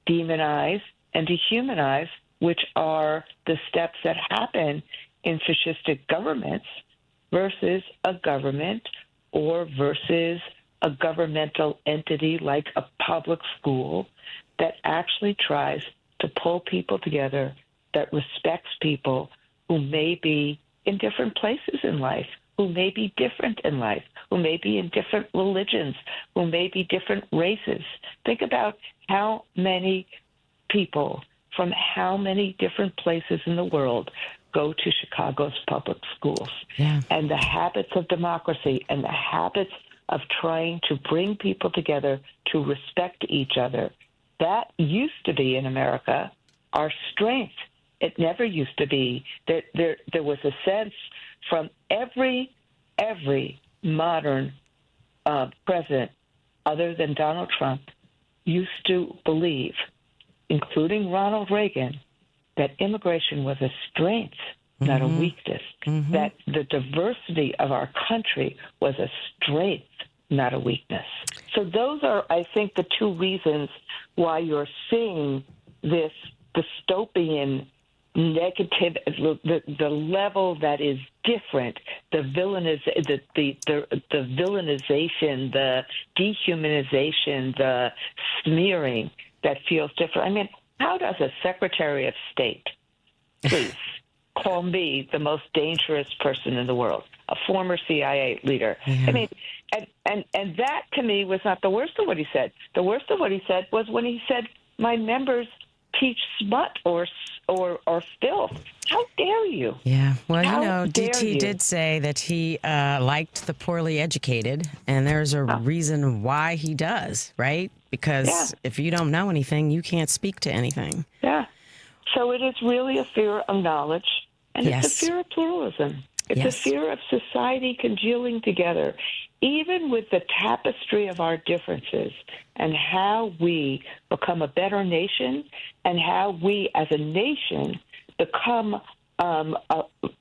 demonize, and dehumanize, which are the steps that happen in fascistic governments, versus a government versus a governmental entity like a public school that actually tries to pull people together, that respects people who may be in different places in life, who may be different in life, who may be in different religions, who may be different races. Think about how many people from how many different places in the world go to Chicago's public schools. Yeah. And the habits of democracy and the habits of trying to bring people together to respect each other, that used to be in America our strength. It never used to be. There was a sense from every modern president, other than Donald Trump, used to believe, including Ronald Reagan, that immigration was a strength, not a weakness, that the diversity of our country was a strength, not a weakness. So those are, I think, the two reasons why you're seeing this dystopian negative, the level that is different, the villainization, the dehumanization, the smearing that feels different. I mean, how does a Secretary of State, please, call me the most dangerous person in the world, a former CIA leader? I mean, and that to me was not the worst of what he said. The worst of what he said was when he said, my members teach smut or filth. How dare you? Yeah. Well, How you know, dare DT you? did say that he liked the poorly educated, and there's a reason why he does, right? Because if you don't know anything, you can't speak to anything. Yeah. So it is really a fear of knowledge, and it's a fear of pluralism. It's a fear of society congealing together, even with the tapestry of our differences and how we become a better nation and how we as a nation become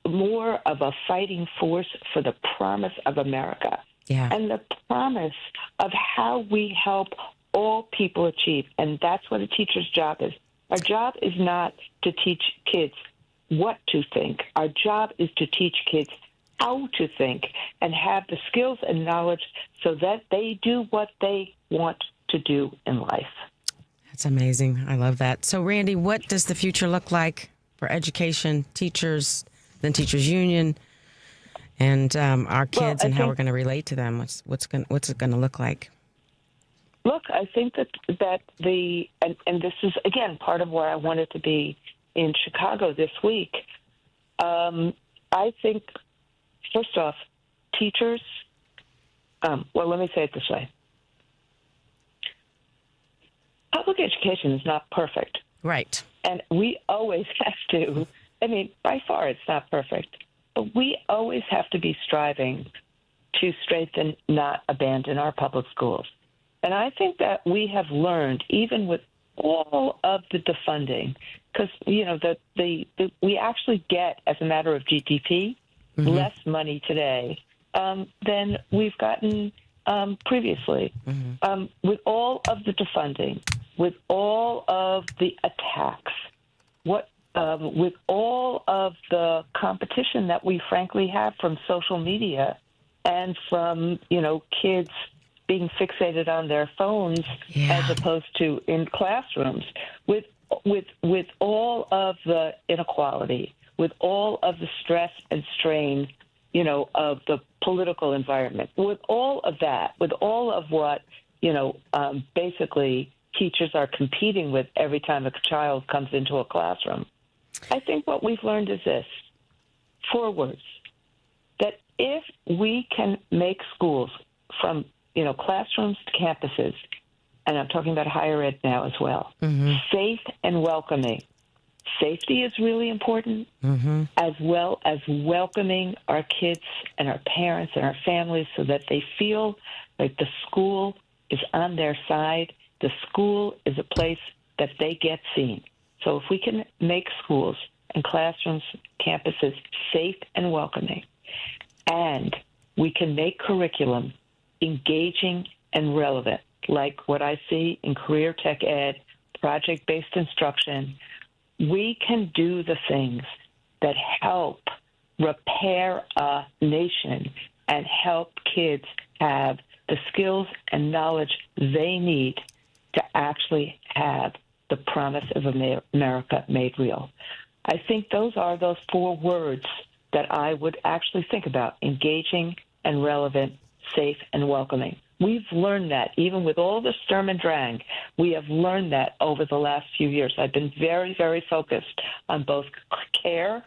more of a fighting force for the promise of America and the promise of how we help all people achieve. And that's what a teacher's job is. Our job is not to teach kids what to think. Our job is to teach kids how to think and have the skills and knowledge so that they do what they want to do in life. That's amazing. I love that. So, Randi, what does the future look like for education, teachers, then teachers union, and our kids, and how we're going to relate to them? What's it going to look like? Look, I think that and this is, again, part of where I wanted to be in Chicago this week. I think, first off, teachers, well, let me say it this way. Public education is not perfect. Right. And we always have to, I mean, by far it's not perfect, but we always have to be striving to strengthen, not abandon our public schools. And I think that we have learned, even with all of the defunding, because, you know, we actually get, as a matter of GDP, less money today than we've gotten previously. With all of the defunding, with all of the attacks, with all of the competition that we frankly have from social media and from, you know, kids being fixated on their phones as opposed to in classrooms, with all of the inequality, with all of the stress and strain, you know, of the political environment, with all of that, with all of what, you know, basically teachers are competing with every time a child comes into a classroom. I think what we've learned is this, 4 words, that if we can make schools from, you know, classrooms to campuses, and I'm talking about higher ed now as well, safe and welcoming. Safety is really important, as well as welcoming our kids and our parents and our families so that they feel like the school is on their side. The school is a place that they get seen. So if we can make schools and classrooms, campuses safe and welcoming, and we can make curriculum engaging and relevant, like what I see in career tech ed, project-based instruction, we can do the things that help repair a nation and help kids have the skills and knowledge they need to actually have the promise of America made real. I think those are those 4 words that I would actually think about engaging and relevant, safe and welcoming. We've learned that even with all the Sturm and Drang, we have learned that over the last few years. I've been very, very focused on both care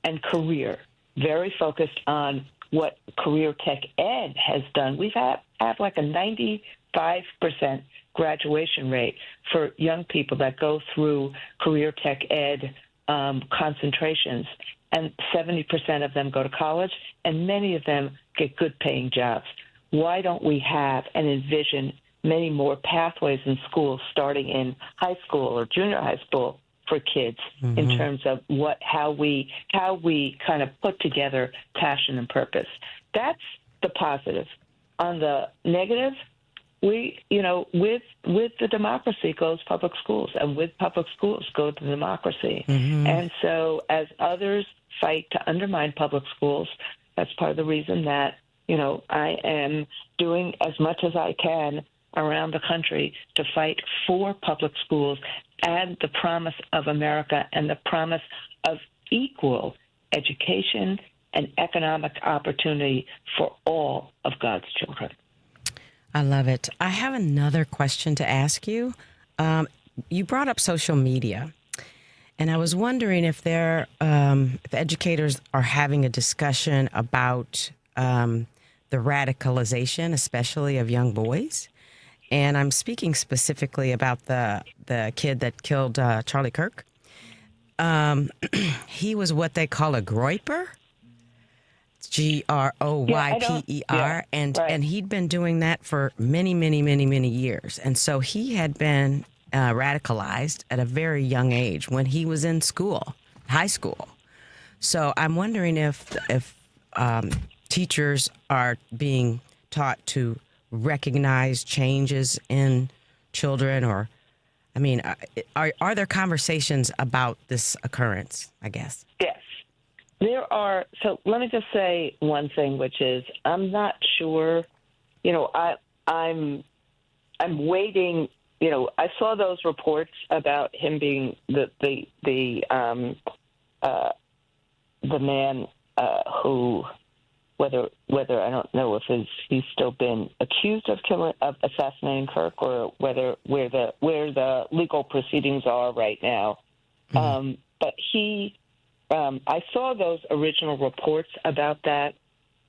and career, very focused on what career tech ed has done. We've had like a 95% graduation rate for young people that go through career tech ed concentrations, and 70% of them go to college, and many of them get good paying jobs. Why don't we have and envision many more pathways in schools, starting in high school or junior high school for kids, in terms of how we kind of put together passion and purpose? That's the positive. On the negative, we, with the democracy goes public schools, and with public schools go the democracy. And so as others fight to undermine public schools, that's part of the reason that, I am doing as much as I can around the country to fight for public schools and the promise of America and the promise of equal education and economic opportunity for all of God's children. I love it. I have another question to ask you. You brought up social media, and I was wondering if if educators are having a discussion about the radicalization, especially of young boys. And I'm speaking specifically about the kid that killed Charlie Kirk. He was what they call a groyper. Groyper, and he'd been doing that for many, many, many, many years. And so he had been radicalized at a very young age when he was in school, high school. So I'm wondering if teachers are being taught to recognize changes in children, or, are there conversations about this occurrence, I guess? Yes. There are. So let me just say one thing, which is I'm not sure. I'm waiting. I saw those reports about him being the man who, whether I don't know if he's still been accused of assassinating Kirk, or where the legal proceedings are right now. But I saw those original reports about that,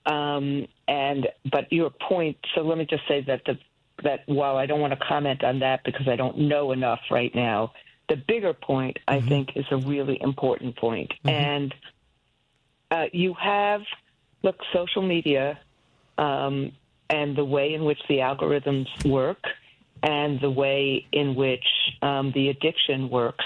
but your point. So let me just say that while I don't want to comment on that because I don't know enough right now, the bigger point I think is a really important point. And you have social media and the way in which the algorithms work, and the way in which the addiction works.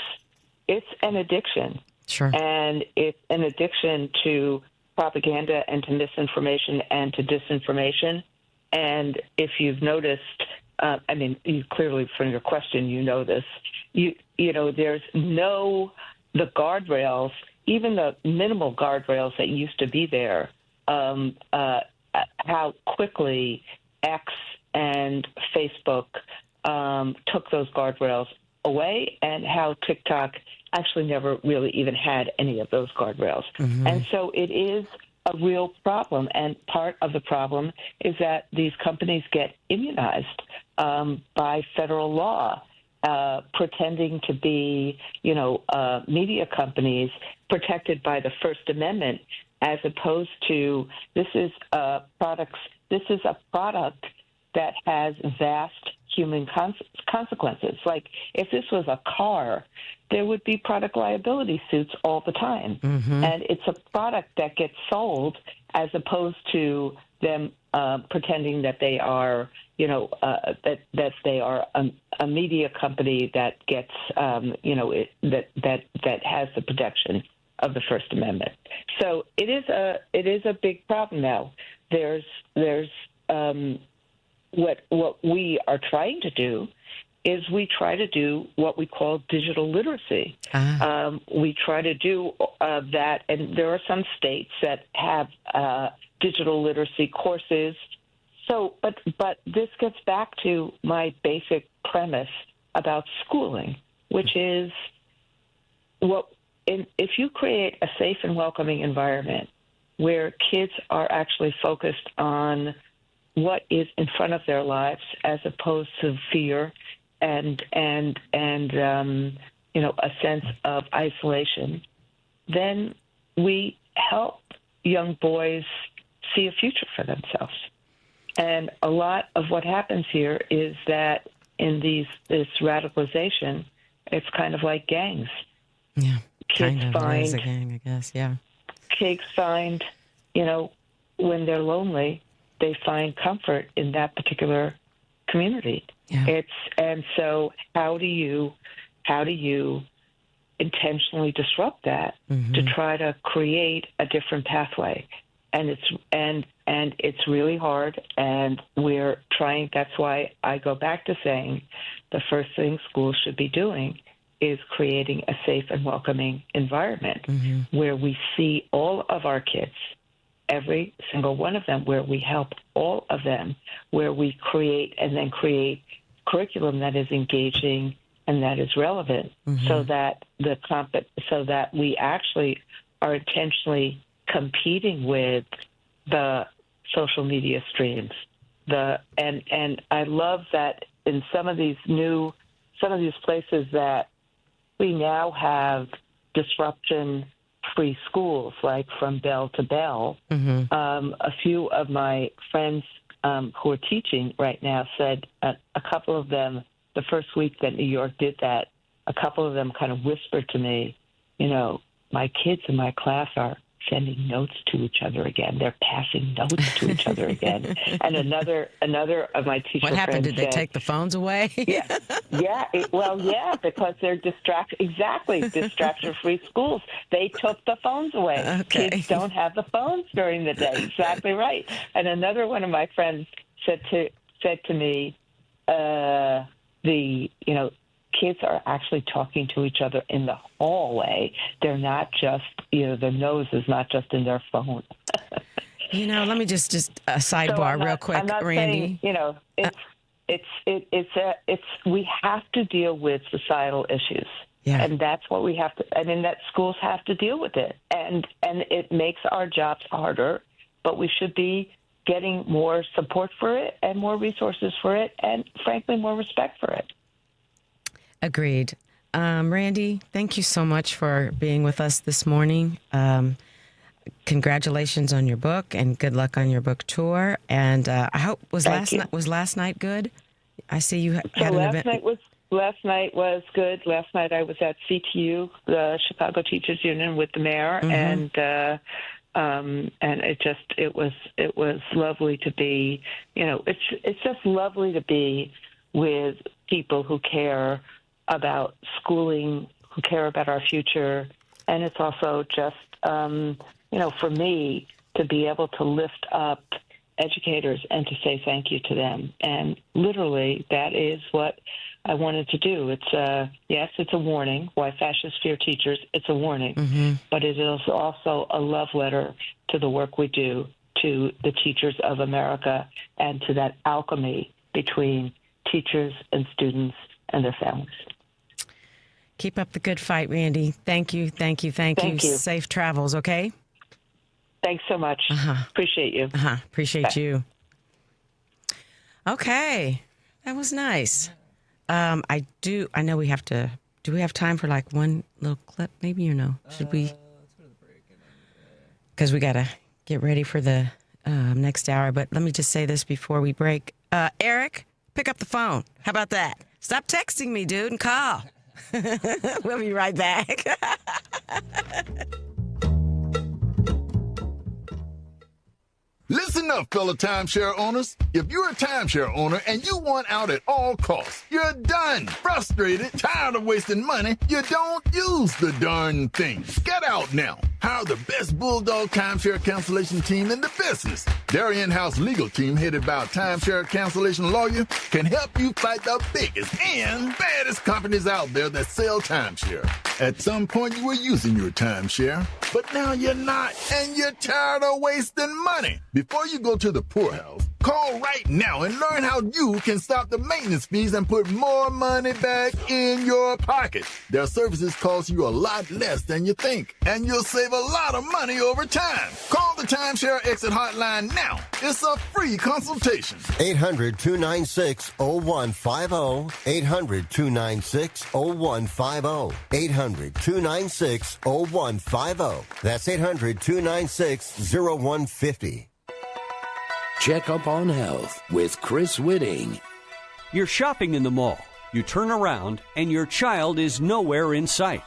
It's an addiction. Sure. And it's an addiction to propaganda and to misinformation and to disinformation. And if you've noticed, you clearly from your question, you know this, there's the guardrails, even the minimal guardrails that used to be there, how quickly X and Facebook took those guardrails away, and how TikTok actually never really even had any of those guardrails. And so it is a real problem. And part of the problem is that these companies get immunized by federal law, pretending to be, media companies protected by the First Amendment, as opposed to this is a product that has vast human consequences. Like if this was a car, there would be product liability suits all the time. And it's a product that gets sold, as opposed to them pretending that they are, that they are a media company that gets, that has the protection of the First Amendment. So it is a big problem now. There's what we are trying to do is we try to do what we call digital literacy. We try to do that, and there are some states that have digital literacy courses. So, but this gets back to my basic premise about schooling, which is if you create a safe and welcoming environment where kids are actually focused on what is in front of their lives as opposed to fear and a sense of isolation, then we help young boys see a future for themselves. And a lot of what happens here is that in this radicalization, it's kind of like gangs. Yeah, kids kind of find is a gang, I guess. Yeah, kids find, when they're lonely, they find comfort in that particular community. Yeah. And so how do you intentionally disrupt that to try to create a different pathway? And it's really hard, and we're trying. That's why I go back to saying the first thing schools should be doing is creating a safe and welcoming environment where we see all of our kids, every single one of them, where we help all of them, where we create curriculum that is engaging and that is relevant, so that so that we actually are intentionally competing with the social media streams. And I love that in some of these places that we now have disruption-free schools, like from bell to bell. A few of my friends who are teaching right now said a couple of them, the first week that New York did that, a couple of them kind of whispered to me, my kids in my class are sending notes to each other again. They're passing notes to each other again. And another of my teacher What happened? friends Did they said, take the phones away? because they're distraction-free schools. They took the phones away. Okay. Kids don't have the phones during the day. Exactly right. And another one of my friends said to me, kids are actually talking to each other in the hallway. They're not just, their nose is not just in their phone. Let me just a sidebar real quick, I'm not Randi. Saying, we have to deal with societal issues. Yeah. And that's what we have to, that schools have to deal with it. And it makes our jobs harder, but we should be getting more support for it and more resources for it and, frankly, more respect for it. Agreed. Randi, thank you so much for being with us this morning. Congratulations on your book and good luck on your book tour. And I hope was last night good? I see you had an event. Last night was good. Last night I was at CTU, the Chicago Teachers Union, with the mayor, and it was lovely to be. It's just lovely to be with people who care about schooling, who care about our future, and it's also just for me to be able to lift up educators and to say thank you to them. And literally, that is what I wanted to do. It's it's a warning. Why fascists fear teachers? It's a warning, but it is also a love letter to the work we do, to the teachers of America, and to that alchemy between teachers and students and their families. Keep up the good fight, Randi. Thank you. Thank you. Safe travels, okay? Thanks so much. Appreciate you. Appreciate Bye. you. Okay. That was nice. I know we have to. Do we have time for like one little clip? Maybe, should we? Let's go to the break. Because we got to get ready for the next hour. But let me just say this before we break. Eric, pick up the phone. How about that? Stop texting me, dude, and call. We'll be right back. Listen up, fellow timeshare owners. If you're a timeshare owner and you want out at all costs, you're done. Frustrated, tired of wasting money, you don't use the darn thing. Get out now. Hire the best bulldog timeshare cancellation team in the business. Their in-house legal team, headed by a timeshare cancellation lawyer, can help you fight the biggest and baddest companies out there that sell timeshare. At some point, you were using your timeshare, but now you're not, and you're tired of wasting money. Before you go to the poorhouse, Call right now and learn how you can stop the maintenance fees and put more money back in your pocket. Their services cost you a lot less than you think, and you'll save a lot of money over time. Call the Timeshare Exit Hotline now. It's a free consultation. 800-296-0150. 800-296-0150. 800-296-0150. That's 800-296-0150. Check up on health with Chris Whitting. You're shopping in the mall. You turn around and your child is nowhere in sight.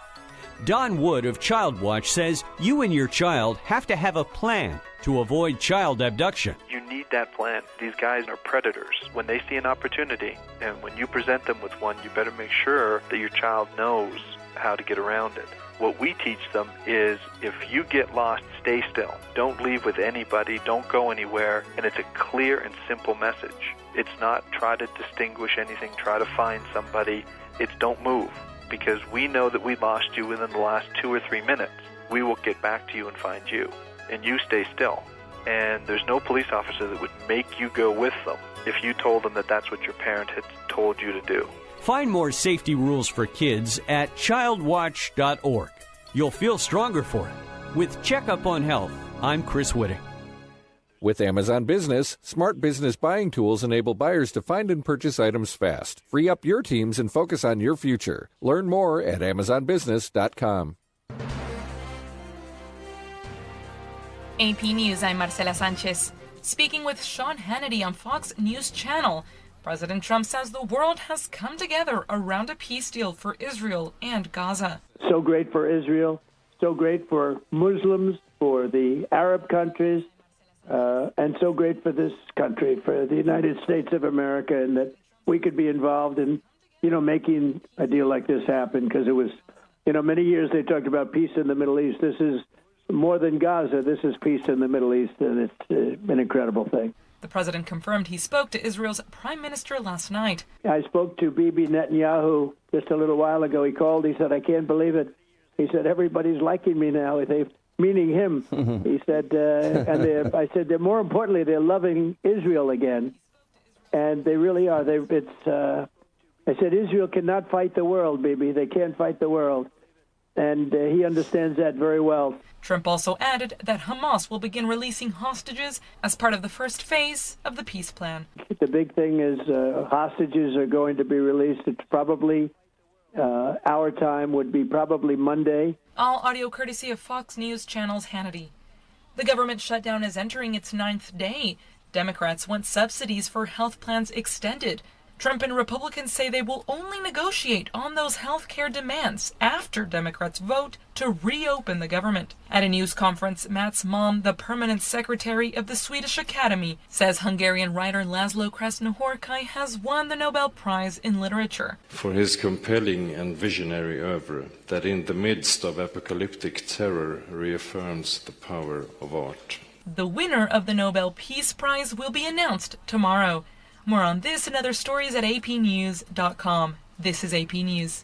Don Wood of Child Watch says you and your child have to have a plan to avoid child abduction. You need that plan. These guys are predators. When they see an opportunity, and when you present them with one, you better make sure that your child knows how to get around it. What we teach them is if you get lost, stay still. Don't leave with anybody. Don't go anywhere. And it's a clear and simple message. It's not try to distinguish anything, try to find somebody. It's don't move, because we know that we lost you within the last 2 or 3 minutes. We will get back to you and find you. And you stay still. And there's no police officer that would make you go with them if you told them that that's what your parent had told you to do. Find more safety rules for kids at childwatch.org. You'll feel stronger for it. With Checkup on Health, I'm Chris Whitting. With Amazon Business, smart business buying tools enable buyers to find and purchase items fast. Free up your teams and focus on your future. Learn more at amazonbusiness.com. AP News, I'm Marcela Sanchez. Speaking with Sean Hannity on Fox News Channel, President Trump says the world has come together around a peace deal for Israel and Gaza. So great for Israel, so great for Muslims, for the Arab countries, and so great for this country, for the United States of America, and that we could be involved in, making a deal like this happen, because it was, many years they talked about peace in the Middle East. This is more than Gaza. This is peace in the Middle East, and it's an incredible thing. The president confirmed he spoke to Israel's prime minister last night. I spoke to Bibi Netanyahu just a little while ago. He called. He said, "I can't believe it." He said, "Everybody's liking me now." Meaning him. He said, I said, more importantly, they're loving Israel again. And they really are. I said, Israel cannot fight the world, Bibi. They can't fight the world. And he understands that very well. Trump also added that Hamas will begin releasing hostages as part of the first phase of the peace plan. The big thing is hostages are going to be released. It's probably, our time would be probably Monday. All audio courtesy of Fox News Channel's Hannity. The government shutdown is entering its 9th day. Democrats want subsidies for health plans extended. Trump and Republicans say they will only negotiate on those health care demands after Democrats vote to reopen the government. At a news conference, Mats Malm, the permanent secretary of the Swedish Academy, says Hungarian writer Laszlo Krasznahorkai has won the Nobel Prize in Literature. For his compelling and visionary oeuvre that in the midst of apocalyptic terror reaffirms the power of art. The winner of the Nobel Peace Prize will be announced tomorrow. More on this and other stories at apnews.com. This is AP News.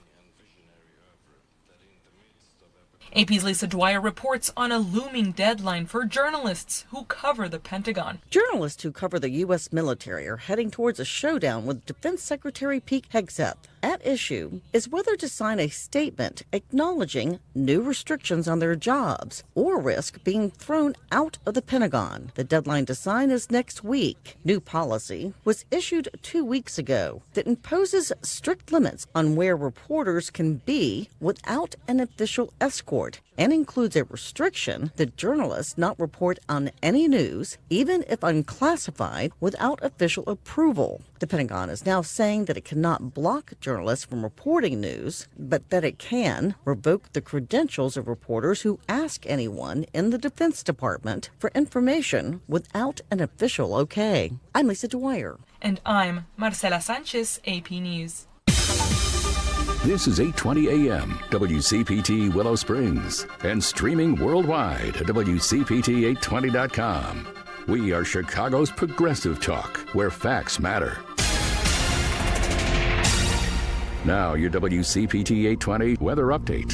AP's Lisa Dwyer reports on a looming deadline for journalists who cover the Pentagon. Journalists who cover the U.S. military are heading towards a showdown with Defense Secretary Pete Hegseth. At issue is whether to sign a statement acknowledging new restrictions on their jobs or risk being thrown out of the Pentagon. The deadline to sign is next week. New policy was issued 2 weeks ago that imposes strict limits on where reporters can be without an official escort and includes a restriction that journalists not report on any news, even if unclassified, without official approval. The Pentagon is now saying that it cannot block journalists from reporting news, but that it can revoke the credentials of reporters who ask anyone in the Defense Department for information without an official okay. I'm Lisa Dwyer. And I'm Marcela Sanchez, AP News. This is 820 AM, WCPT Willow Springs, and streaming worldwide at WCPT820.com. We are Chicago's progressive talk, where facts matter. Now, your WCPT 820 weather update.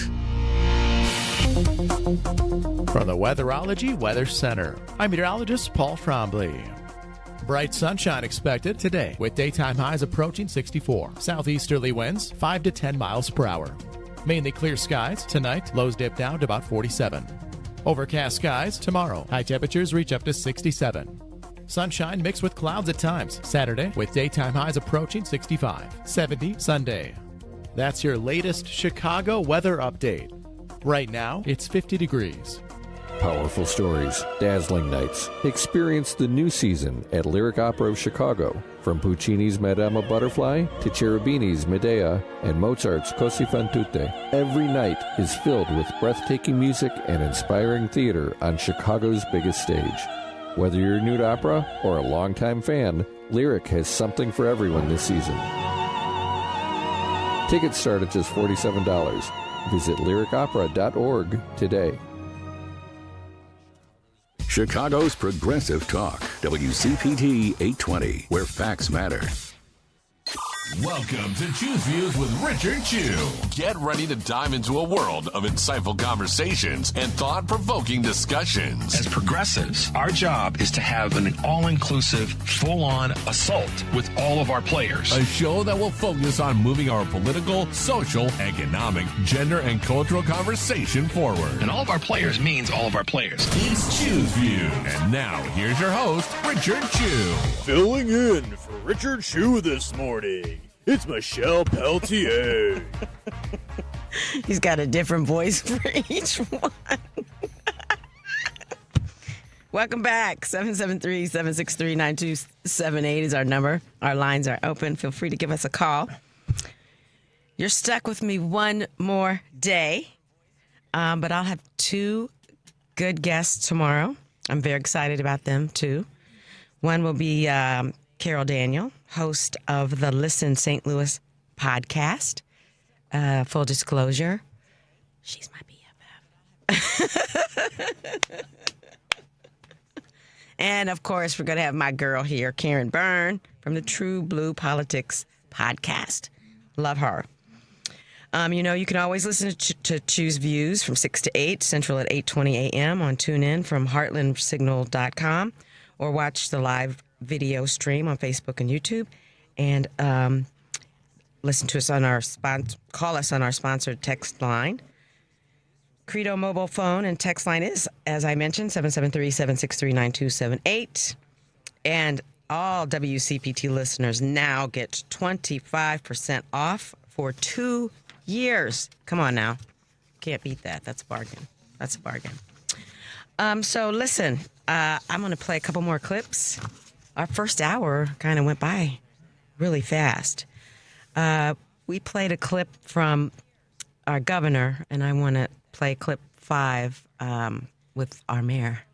From the Weatherology Weather Center, I'm meteorologist Paul Frombley. Bright sunshine expected today with daytime highs approaching 64. Southeasterly winds 5 to 10 miles per hour. Mainly clear skies tonight, lows dip down to about 47. Overcast skies tomorrow, high temperatures reach up to 67. Sunshine mixed with clouds at times Saturday with daytime highs approaching 65. 70 Sunday. That's your latest Chicago weather update. Right now, it's 50 degrees. Powerful stories, dazzling nights. Experience the new season at Lyric Opera of Chicago. From Puccini's Madama Butterfly to Cherubini's Medea and Mozart's Così fan tutte, every night is filled with breathtaking music and inspiring theater on Chicago's biggest stage. Whether you're new to opera or a longtime fan, Lyric has something for everyone this season. Tickets start at just $47. Visit lyricopera.org today. Chicago's Progressive Talk, WCPT 820, where facts matter. Welcome to Choose Views with Richard Chew. Get ready to dive into a world of insightful conversations and thought-provoking discussions. As progressives, our job is to have an all-inclusive, full-on assault with all of our players. A show that will focus on moving our political, social, economic, gender, and cultural conversation forward. And all of our players means all of our players. It's Choose Views. And now, here's your host, Richard Chew. Filling in for Richard Chew this morning, it's Michelle Peltier. He's got a different voice for each one. Welcome back. 773-763-9278 is our number. Our lines are open. Feel free to give us a call. You're stuck with me one more day, but I'll have two good guests tomorrow. I'm very excited about them, too. One will be Carol Daniel, host of the Listen St. Louis podcast. Full disclosure, she's my BFF. And, of course, we're going to have my girl here, Karen Byrne, from the True Blue Politics podcast. Love her. You can always listen to Choose Views from 6 to 8, Central at 8:20 a.m. on TuneIn from heartlandsignal.com, or watch the live video stream on Facebook and YouTube, and listen to us on call us on our sponsored text line. Credo mobile phone and text line is, as I mentioned, 773-763-9278. And all WCPT listeners now get 25% off for 2 years. Come on now. Can't beat that. That's a bargain. That's a bargain. So listen, I'm going to play a couple more clips. Our first hour kind of went by really fast. We played a clip from our governor, and I want to play clip 5 with our mayor.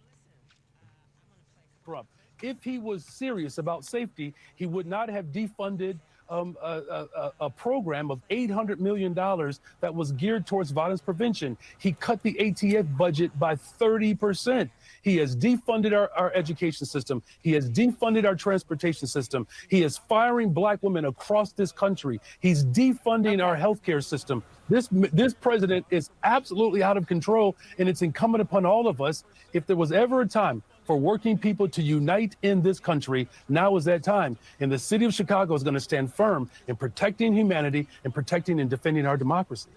If he was serious about safety, he would not have defunded a program of $800 million that was geared towards violence prevention. He cut the ATF budget by 30%. He has defunded our education system. He has defunded our transportation system. He is firing black women across this country. He's defunding our healthcare system. This president is absolutely out of control, and it's incumbent upon all of us. If there was ever a time for working people to unite in this country, now is that time. And the city of Chicago is going to stand firm in protecting humanity and protecting and defending our democracy.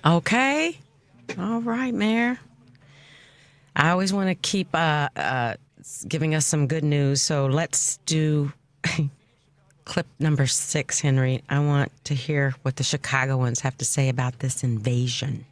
Okay. All right, Mayor. I always want to keep giving us some good news, so let's do clip number 6, Henry. I want to hear what the Chicagoans have to say about this invasion.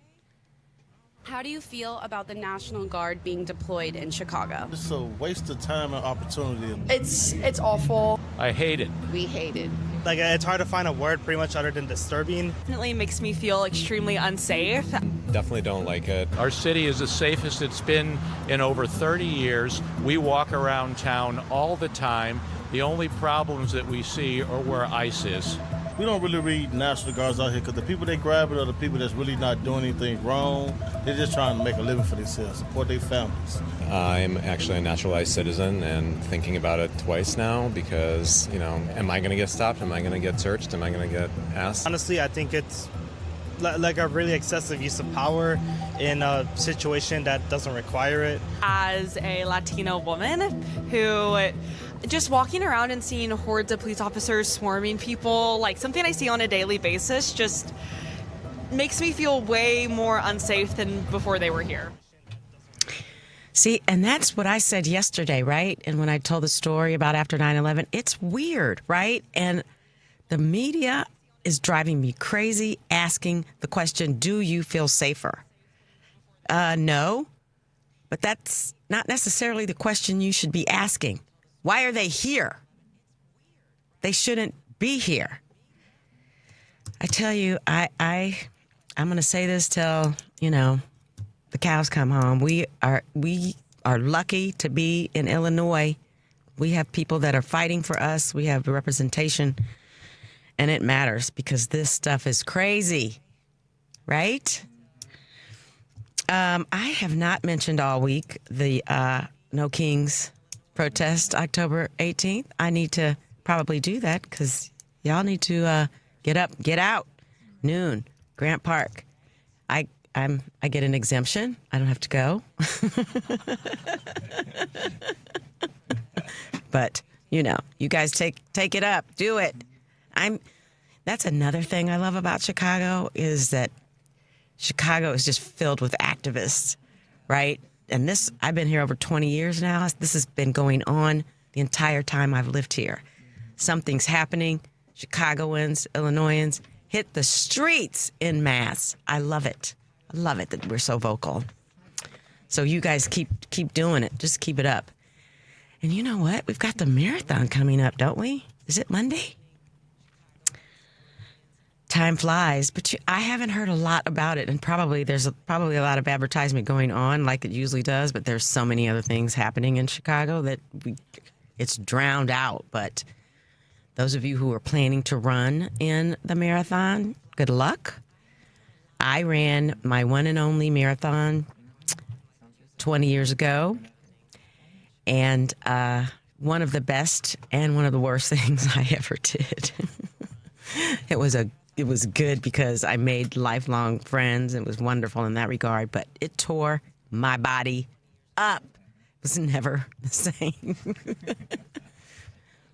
How do you feel about the National Guard being deployed in Chicago? It's a waste of time and opportunity. It's awful. I hate it. We hate it. Like, it's hard to find a word pretty much other than disturbing. Definitely makes me feel extremely unsafe. Definitely don't like it. Our city is the safest it's been in over 30 years. We walk around town all the time. The only problems that we see are where ICE is. We don't really read National Guards out here because the people they grab it are the people that's really not doing anything wrong. They're just trying to make a living for themselves, support their families. I'm actually a naturalized citizen and thinking about it twice now because, am I going to get stopped? Am I going to get searched? Am I going to get asked? Honestly, I think it's like a really excessive use of power in a situation that doesn't require it. As a Latino woman who just walking around and seeing hordes of police officers swarming people, like something I see on a daily basis, just makes me feel way more unsafe than before they were here. See, and that's what I said yesterday, right? And when I told the story about after 9/11, it's weird, right? And the media is driving me crazy, asking the question, do you feel safer? No, but that's not necessarily the question you should be asking. Why are they here? They shouldn't be here. I tell you, I'm going to say this till, the cows come home. We are lucky to be in Illinois. We have people that are fighting for us. We have representation, and it matters because this stuff is crazy, right? I have not mentioned all week the No Kings protest October 18th. I need to probably do that because y'all need to get out, noon, Grant Park. I get an exemption. I don't have to go. But, you guys take it up. Do it. That's another thing I love about Chicago is that Chicago is just filled with activists, right? And I've been here over 20 years now. This has been going on the entire time I've lived here. Something's happening. Chicagoans, Illinoisans hit the streets en masse. I love it. I love it that we're so vocal. So you guys keep doing it. Just keep it up. And you know what? We've got the marathon coming up, don't we? Is it Monday? Time flies, but I haven't heard a lot about it. And there's probably a lot of advertisement going on like it usually does, but there's so many other things happening in Chicago that it's drowned out. But those of you who are planning to run in the marathon, good luck. I ran my one and only marathon 20 years ago, and one of the best and one of the worst things I ever did. It was good because I made lifelong friends. It was wonderful in that regard, but it tore my body up. It was never the same.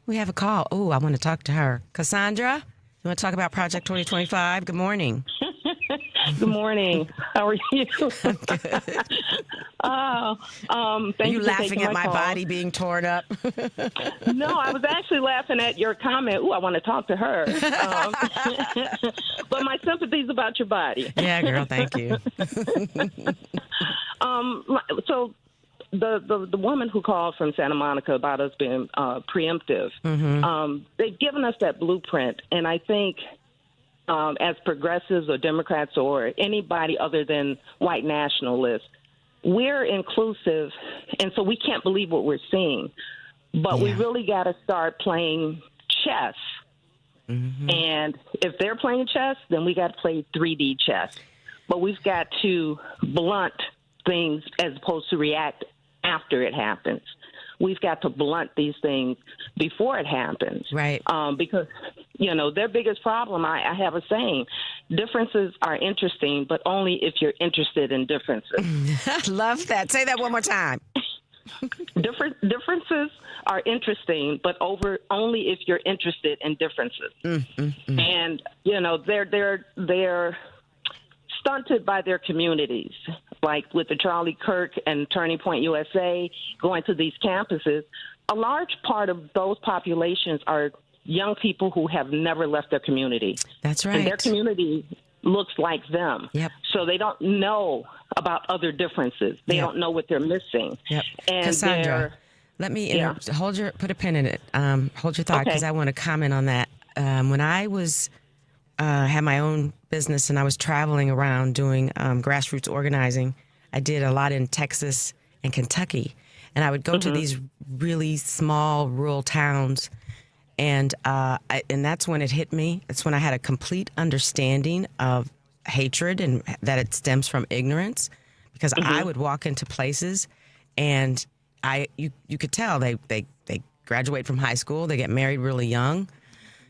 We have a call. Oh, I want to talk to her. Cassandra, you want to talk about Project 2025? Good morning. Good morning. How are you? I'm good. Thank you for laughing taking at my my call. body being torn up? No, I was actually laughing at your comment. Ooh, I want to talk to her. But my sympathy's about your body. Yeah, girl, thank you. So the woman who called from Santa Monica about us being preemptive, they've given us that blueprint, and I think as progressives or Democrats or anybody other than white nationalists, we're inclusive, and so we can't believe what we're seeing. But we really got to start playing chess. And if they're playing chess, then we got to play 3D chess. But we've got to blunt things as opposed to react after it happens. We've got to blunt these things before it happens. Right. Because, their biggest problem, I have a saying, differences are interesting, but only if you're interested in differences. I love that. Say that one more time. Differences are interesting, but only if you're interested in differences. And, they're stunted by their communities, like with the Charlie Kirk and Turning Point USA going to these campuses. A large part of those populations are young people who have never left their community. That's right. And their community looks like them. Yep. So they don't know about other differences. They don't know what they're missing. Yep. And Cassandra, let me put a pin in it. Hold your thought because I want to comment on that. When I was had my own business and I was traveling around doing grassroots organizing, I did a lot in Texas and Kentucky, and I would go to these really small rural towns, and that's when it hit me. It's when I had a complete understanding of hatred and that it stems from ignorance, because I would walk into places and you could tell they graduate from high school, they get married really young.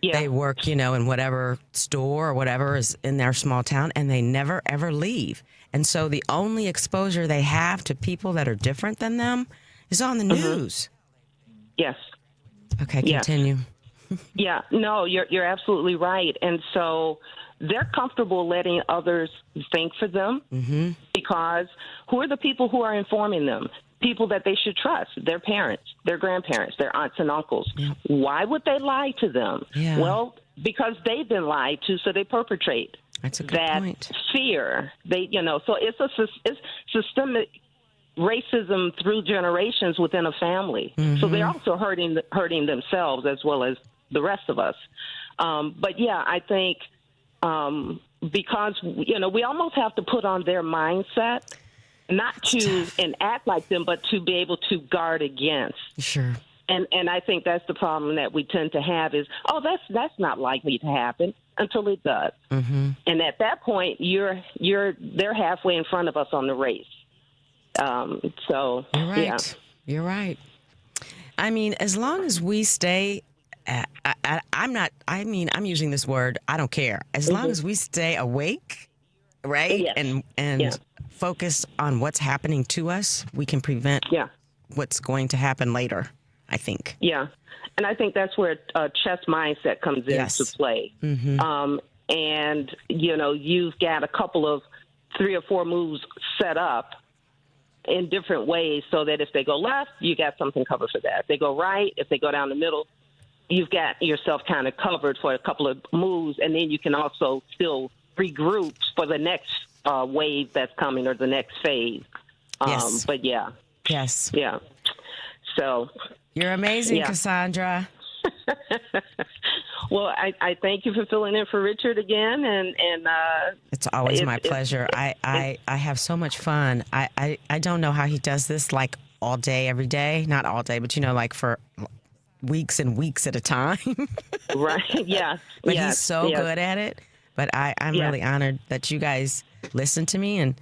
Yeah. They work, in whatever store or whatever is in their small town, and they never, ever leave. And so the only exposure they have to people that are different than them is on the news. Yes. Okay, continue. Yeah, no, you're absolutely right. And so they're comfortable letting others think for them because who are the people who are informing them? People that they should trust, their parents, their grandparents, their aunts and uncles. Yeah. Why would they lie to them? Yeah. Well, because they've been lied to, so they perpetrate That's a good that point. fear. So it's systemic racism through generations within a family. So they're also hurting themselves as well as the rest of us. But yeah, I think because we almost have to put on their mindset, not to enact like them, but to be able to guard against. Sure. And I think that's the problem that we tend to have is, that's not likely to happen until it does. And at that point, they're halfway in front of us on the race. So you're right. Yeah. You're right. I mean, as long as we stay, I'm using this word, I don't care. As long as we stay awake, right? Yes. And focus on what's happening to us, we can prevent what's going to happen later, I think. Yeah. And I think that's where chess mindset comes into play. And, you've got a couple of 3 or 4 moves set up in different ways so that if they go left, you got something covered for that. If they go right, if they go down the middle, you've got yourself kind of covered for a couple of moves, and then you can also still regroup for the next wave that's coming or the next phase. Yes. But yeah. Yes. Yeah. So. You're amazing, Cassandra. Well, I thank you for filling in for Richard again, and it's always my pleasure. I have so much fun. I don't know how he does this like all day, every day. Not all day, but like for weeks and weeks at a time. Right. Yeah. But he's so good at it. But I'm really honored that you guys listen to me and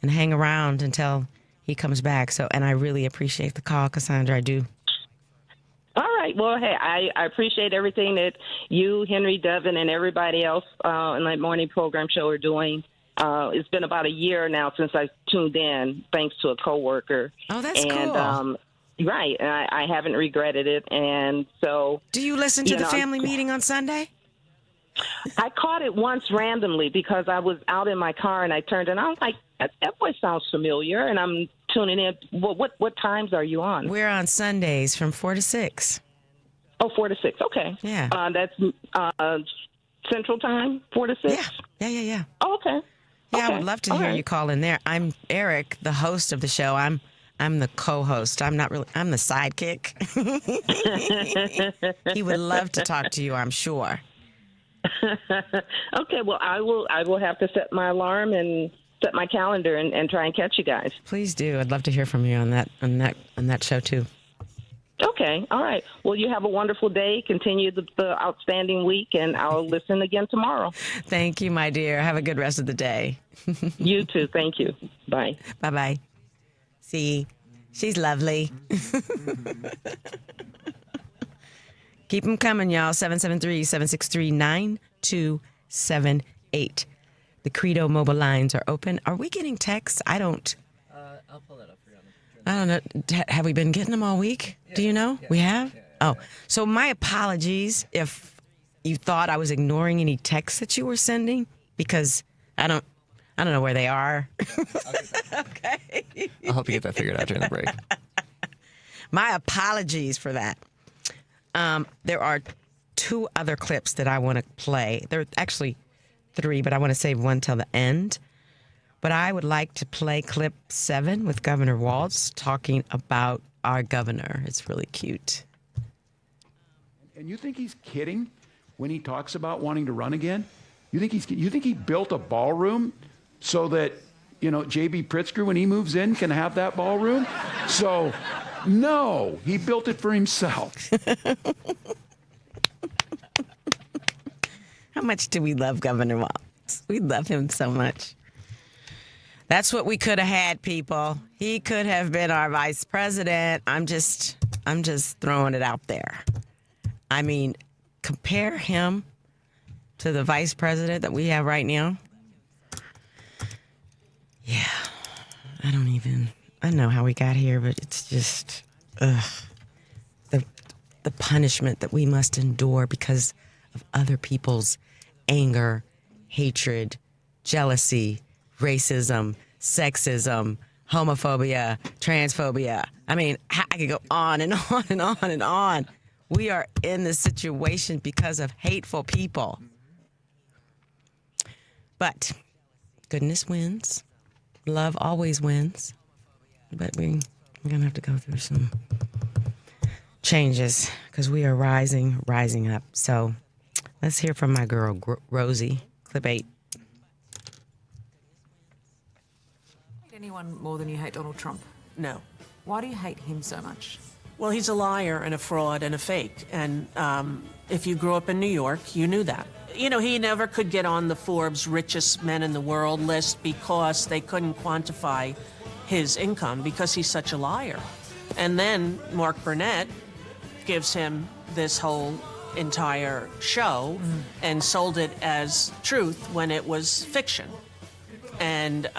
hang around until he comes back. And I really appreciate the call, Cassandra. I do. All right. Well, hey, I appreciate everything that you, Henry, Devin, and everybody else in that morning program show are doing. It's been about a year now since I tuned in, thanks to a coworker. Oh, that's cool. Right. And I haven't regretted it. And so. Do you listen to the family meeting on Sunday? I caught it once randomly because I was out in my car and I turned and I was like, that voice sounds familiar. And I'm tuning in. What times are you on? We're on Sundays from 4 to 6. Oh, 4 to 6. Okay. Yeah. That's Central Time, 4 to 6? Yeah. Oh, okay. Yeah, okay. I would love to hear you call in there. I'm Eric, the host of the show. I'm the co-host. I'm not really. I'm the sidekick. He would love to talk to you, I'm sure. Okay, well, I will have to set my alarm and set my calendar and try and catch you guys. Please do. I'd love to hear from you on that show too. Okay, all right. Well, you have a wonderful day. Continue the outstanding week, and I'll listen again tomorrow. Thank you, my dear. Have a good rest of the day. You too. Thank you. Bye. Bye-bye. See, she's lovely. Keep them coming, y'all. 773-763-9278. The Credo mobile lines are open. Are we getting texts? I'll pull that up for you. I don't know. Have we been getting them all week? Yeah. Do you know? Yeah. We have? Yeah. Oh, so my apologies if you thought I was ignoring any texts that you were sending, because I don't know where they are. Okay. I'll help you get that figured out during the break. My apologies for that. There are 2 other clips that I want to play. There are actually 3, but I want to save one till the end. But I would like to play clip 7 with Governor Walz talking about our governor. It's really cute. And you think he's kidding when he talks about wanting to run again? You think he built a ballroom so that, J.B. Pritzker, when he moves in, can have that ballroom? So, no, he built it for himself. How much do we love Governor Walz? We love him so much. That's what we could have had, people. He could have been our vice president. I'm just throwing it out there. I mean, compare him to the vice president that we have right now. Yeah, I know how we got here, but it's just, the punishment that we must endure because of other people's anger, hatred, jealousy, racism, sexism, homophobia, transphobia. I mean, I could go on and on and on and on. We are in this situation because of hateful people. But goodness wins. Love always wins. But we're going to have to go through some changes because we are rising up. So let's hear from my girl, Rosie, clip 8. Hate anyone more than you hate Donald Trump? No. Why do you hate him so much? Well, he's a liar and a fraud and a fake. And if you grew up in New York, you knew that. You know, he never could get on the Forbes richest men in the world list because they couldn't quantify his income because he's such a liar. And then Mark Burnett gives him this whole entire show and sold it as truth when it was fiction. And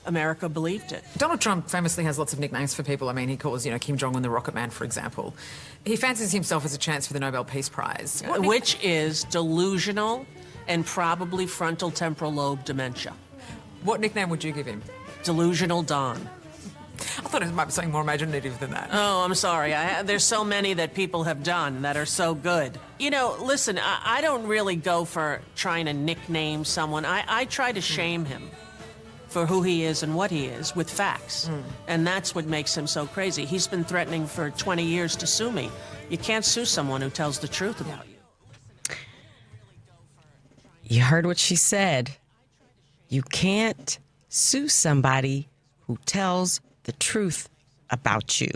America believed it. Donald Trump famously has lots of nicknames for people. I mean, he calls, Kim Jong-un the Rocket Man, for example. He fancies himself as a chance for the Nobel Peace Prize. Which is delusional and probably frontal temporal lobe dementia. What nickname would you give him? Delusional Don. I thought it might be something more imaginative than that. Oh, I'm sorry. There's so many that people have done that are so good. You know, listen, I don't really go for trying to nickname someone. I try to shame him for who he is and what he is with facts. And that's what makes him so crazy. He's been threatening for 20 years to sue me. You can't sue someone who tells the truth about you. You heard what she said. You can't sue somebody who tells the truth about you.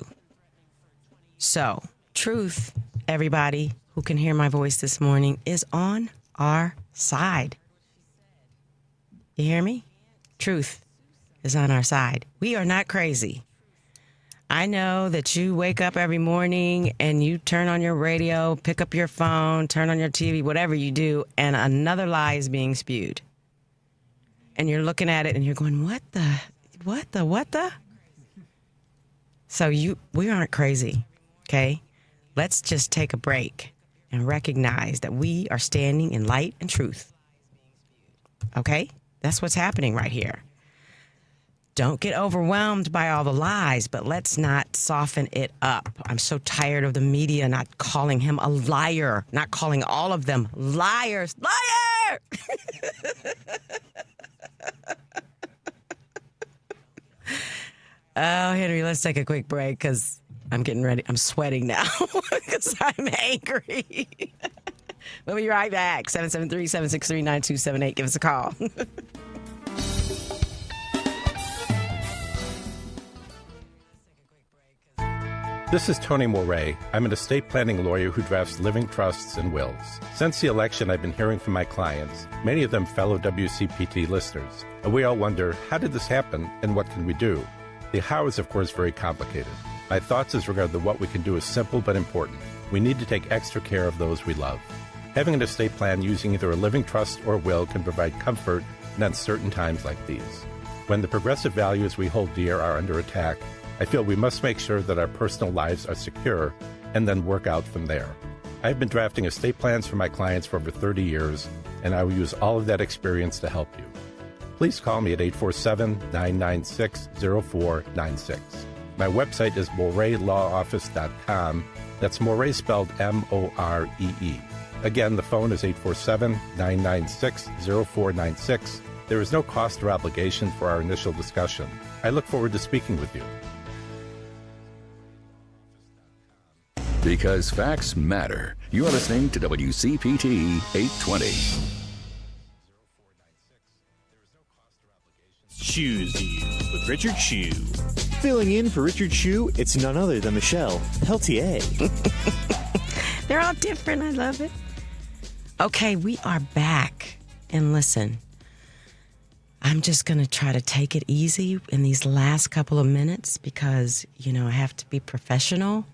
So, truth, everybody who can hear my voice this morning, is on our side. You hear me? Truth is on our side. We are not crazy. I know that you wake up every morning and you turn on your radio, pick up your phone, turn on your TV, whatever you do, and another lie is being spewed. And you're looking at it and you're going, what the? So we aren't crazy, okay? Let's just take a break and recognize that we are standing in light and truth. Okay? That's what's happening right here. Don't get overwhelmed by all the lies, but let's not soften it up. I'm so tired of the media not calling him a liar, not calling all of them liars. Liar! Oh, Henry, let's take a quick break because I'm getting ready. I'm sweating now because I'm angry. We'll be right back. 773-763-9278. Give us a call. This is Tony Moray. I'm an estate planning lawyer who drafts living trusts and wills. Since the election, I've been hearing from my clients, many of them fellow WCPT listeners. And we all wonder, how did this happen and what can we do? The how is, of course, very complicated. My thoughts as regard to what we can do is simple but important. We need to take extra care of those we love. Having an estate plan using either a living trust or will can provide comfort in uncertain times like these. When the progressive values we hold dear are under attack, I feel we must make sure that our personal lives are secure and then work out from there. I've been drafting estate plans for my clients for over 30 years, and I will use all of that experience to help you. Please call me at 847-996-0496. My website is moreylawoffice.com. That's Morey spelled M-O-R-E-E. Again, the phone is 847-996-0496. There is no cost or obligation for our initial discussion. I look forward to speaking with you. Because facts matter. You are listening to WCPT 820. Shoes Views with Richard Shue. Filling in for Richard Shue, it's none other than Michelle Peltier. They're all different. I love it. Okay, we are back. And listen, I'm just going to try to take it easy in these last couple of minutes because, I have to be professional.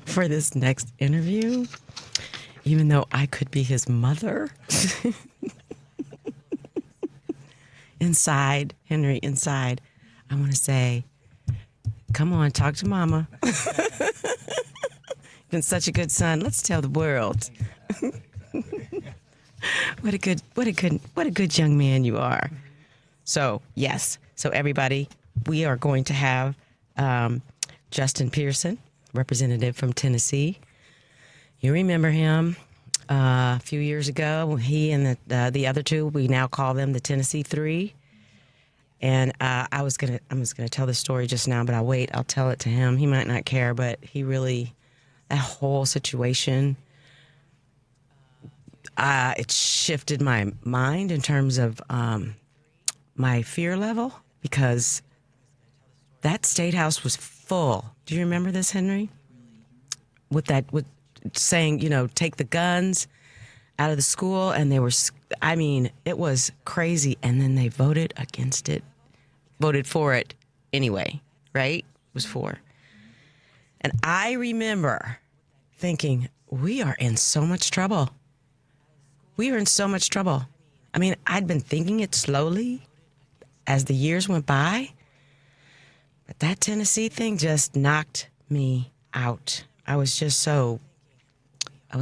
For this next interview, even though I could be his mother. Inside, Henry, I want to say Come on, talk to mama. Been such a good son. Let's tell the world. What a good young man you are. So, yes. So, everybody, we are going to have Justin Pearson, representative from Tennessee. You remember him a few years ago. He and the other two, we now call them the Tennessee Three. And I was gonna tell the story just now, but I'll tell it to him. He might not care, but he really, that whole situation, it shifted my mind in terms of my fear level, because that state house was full. Do you remember this, Henry? With saying, take the guns out of the school, and they were, it was crazy. And then they voted for it anyway, right? It was for. And I remember thinking, we are in so much trouble. We are in so much trouble. I'd been thinking it slowly as the years went by, but that Tennessee thing just knocked me out. I was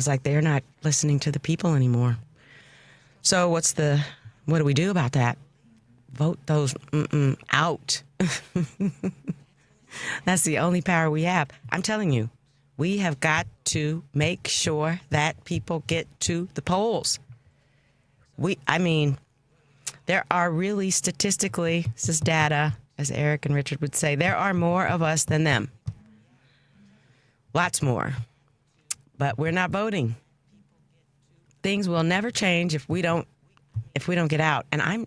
like, they're not listening to the people anymore. So what do we do about that? Vote those out. That's the only power we have. I'm telling you, we have got to make sure that people get to the polls. There are really statistically, this is data, as Eric and Richard would say, there are more of us than them. Lots more. But we're not voting. Things will never change if we don't get out. And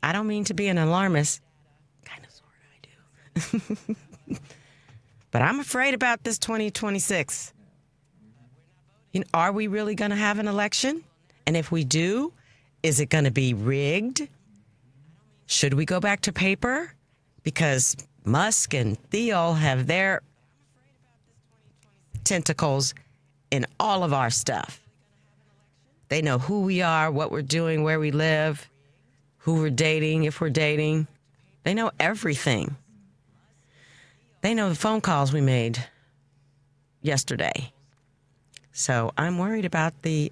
I don't mean to be an alarmist. Kind of, sort of, I do. But I'm afraid about this 2026. Are we really going to have an election? And if we do, is it going to be rigged? Should we go back to paper? Because Musk and Thiel have their tentacles in all of our stuff. They know who we are, what we're doing, where we live, who we're dating, if we're dating. They know everything. They know the phone calls we made yesterday. So I'm worried about the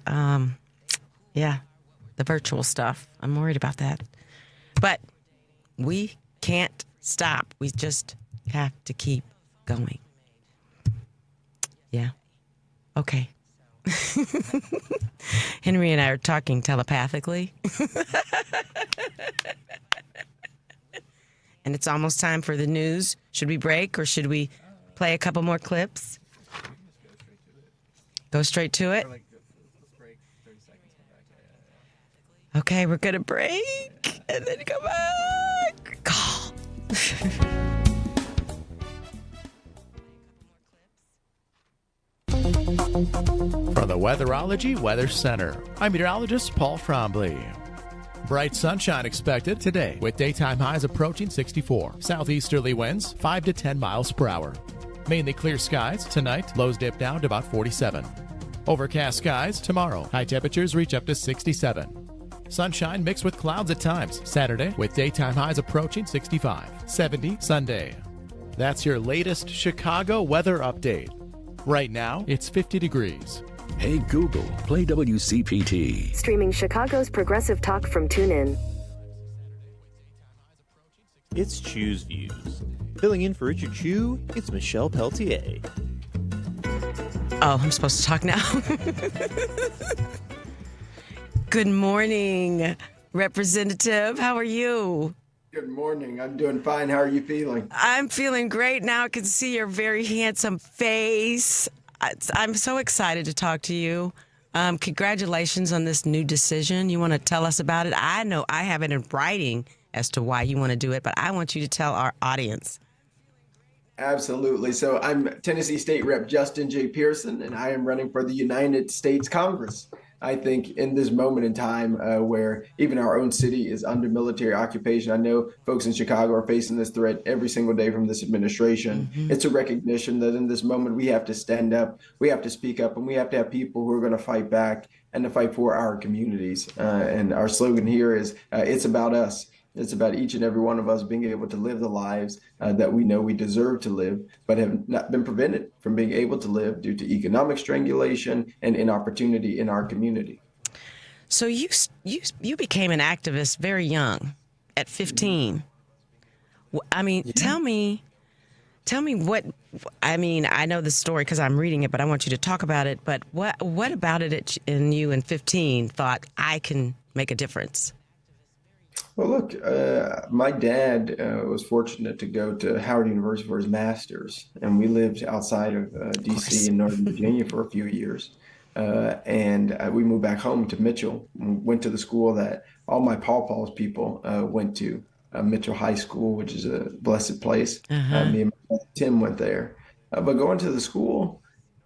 virtual stuff. I'm worried about that. But we can't stop. We just have to keep going. Yeah. Okay. Henry and I are talking telepathically. And it's almost time for the news. Should we break or should we play a couple more clips? Go straight to it? Okay, we're going to break and then come back. Call. From the Weatherology Weather Center, I'm meteorologist Paul Frombley. Bright sunshine expected today with daytime highs approaching 64. Southeasterly winds 5 to 10 miles per hour. Mainly clear skies tonight, lows dip down to about 47. Overcast skies tomorrow, high temperatures reach up to 67. Sunshine mixed with clouds at times Saturday with daytime highs approaching 65. 70 Sunday. That's your latest Chicago weather update. Right now, it's 50 degrees. Hey Google, play WCPT. Streaming Chicago's progressive talk from TuneIn. It's Chew's Views. Filling in for Richard Chew, it's Michelle Peltier. Oh, I'm supposed to talk now? Good morning, Representative. How are you? Good morning. I'm doing fine. How are you feeling? I'm feeling great now. I can see your very handsome face. I'm so excited to talk to you. Congratulations on this new decision. You want to tell us about it? I know I have it in writing as to why you want to do it, but I want you to tell our audience. Absolutely. So I'm Tennessee State Rep Justin J. Pearson, and I am running for the United States Congress. I think in this moment in time where even our own city is under military occupation, I know folks in Chicago are facing this threat every single day from this administration. Mm-hmm. It's a recognition that in this moment we have to stand up, we have to speak up, and we have to have people who are going to fight back and to fight for our communities. And our slogan here is, it's about us. It's about each and every one of us being able to live the lives that we know we deserve to live, but have not been prevented from being able to live due to economic strangulation and inopportunity in our community. So you became an activist very young, at 15. I mean, tell me what. I mean, I know the story because I'm reading it, but I want you to talk about it. But what about it in you in 15 thought I can make a difference? Well, look, my dad was fortunate to go to Howard University for his master's, and we lived outside of D.C. in Northern Virginia for a few years. And we moved back home to Mitchell, went to the school that all my pawpaw's people went to, Mitchell High School, which is a blessed place. Me and my brother Tim went there. But going to the school,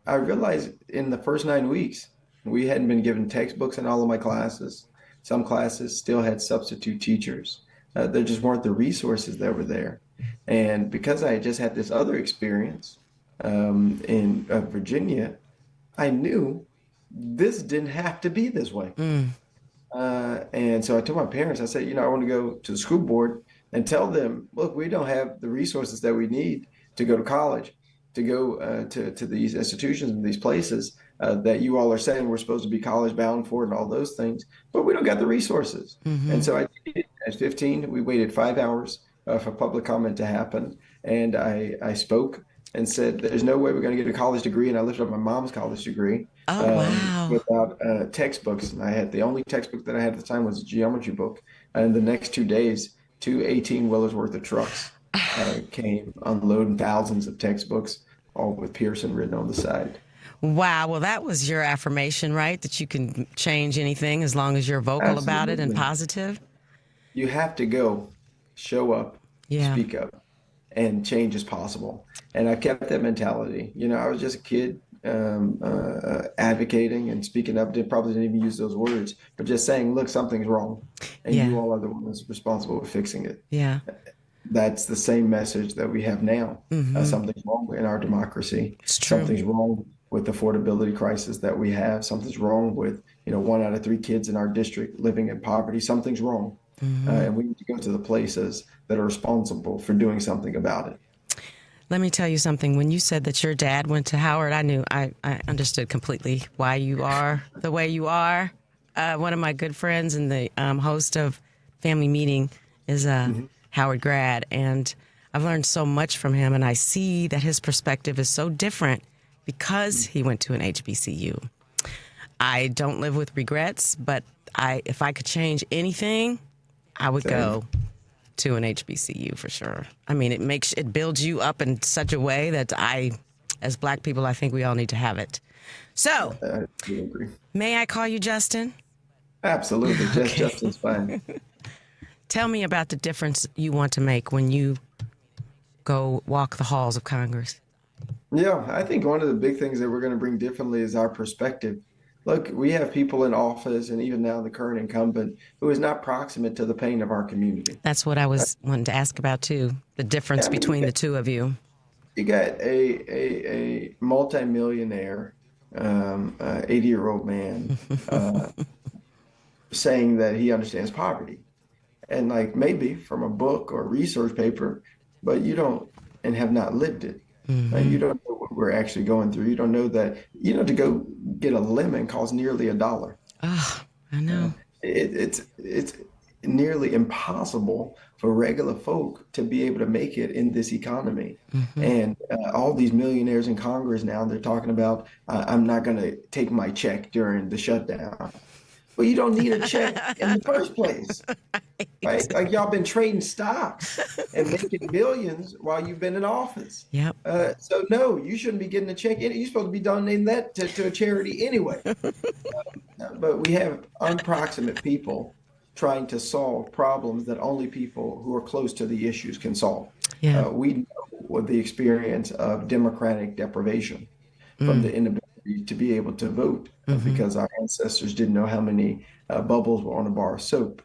I realized in the first 9 weeks, we hadn't been given textbooks in all of my classes. Some classes still had substitute teachers. There just weren't the resources that were there. And because I had just had this other experience in Virginia, I knew this didn't have to be this way. And so I told my parents, I said, I want to go to the school board and tell them, look, we don't have the resources that we need to go to college, to go to these institutions and these places that you all are saying we're supposed to be college bound for and all those things, but we don't got the resources. And so I did. At 15, we waited 5 hours for public comment to happen. And I spoke and said, there's no way we're going to get a college degree. And I lifted up my mom's college degree without textbooks. And I had the only textbook that I had at the time was a geometry book. And the next 2 days, 2 18-wheelers worth of trucks came unloading thousands of textbooks, all with Pearson written on the side. Wow. Well, that was your affirmation, right? That you can change anything as long as you're vocal about it and positive. You have to go, show up, speak up, and change is possible. And I kept that mentality. I was just a kid advocating and speaking up. Probably didn't even use those words, but just saying, look, something's wrong. And you all are the ones responsible for fixing it. Yeah. That's the same message that we have now. Something's wrong in our democracy. Something's wrong with the affordability crisis that we have. Something's wrong with, 1 out of 3 kids in our district living in poverty. Something's wrong. And we need to go to the places that are responsible for doing something about it. Let me tell you something. When you said that your dad went to Howard, I understood completely why you are the way you are. One of my good friends and the host of Family Meeting is a Howard grad, and I've learned so much from him, and I see that his perspective is so different because he went to an HBCU. I don't live with regrets, but if I could change anything, I would go to an HBCU for sure. I mean, it builds you up in such a way that as Black people, I think we all need to have it. So, I agree. May I call you Justin? Absolutely. Justin's fine. Tell me about the difference you want to make when you go walk the halls of Congress. Yeah, I think one of the big things that we're going to bring differently is our perspective. Look, we have people in office, and even now the current incumbent, who is not proximate to the pain of our community. That's what I was wanting to ask about, too, the difference between the two of you. You got a multimillionaire, 80-year-old man saying that he understands poverty. And maybe from a book or research paper, but you don't and have not lived it. You don't know what we're actually going through. You don't know that, to go get a lemon costs nearly $1. Oh, I know. It's nearly impossible for regular folk to be able to make it in this economy. And all these millionaires in Congress now, they're talking about, I'm not going to take my check during the shutdown. Well, you don't need a check in the first place, right? Like y'all been trading stocks and making billions while you've been in office. Yep. So no, you shouldn't be getting a check. You're supposed to be donating that to a charity anyway. But we have unproximate people trying to solve problems that only people who are close to the issues can solve. Yeah. We know the experience of democratic deprivation from the inability to be able to vote because our ancestors didn't know how many bubbles were on a bar of soap,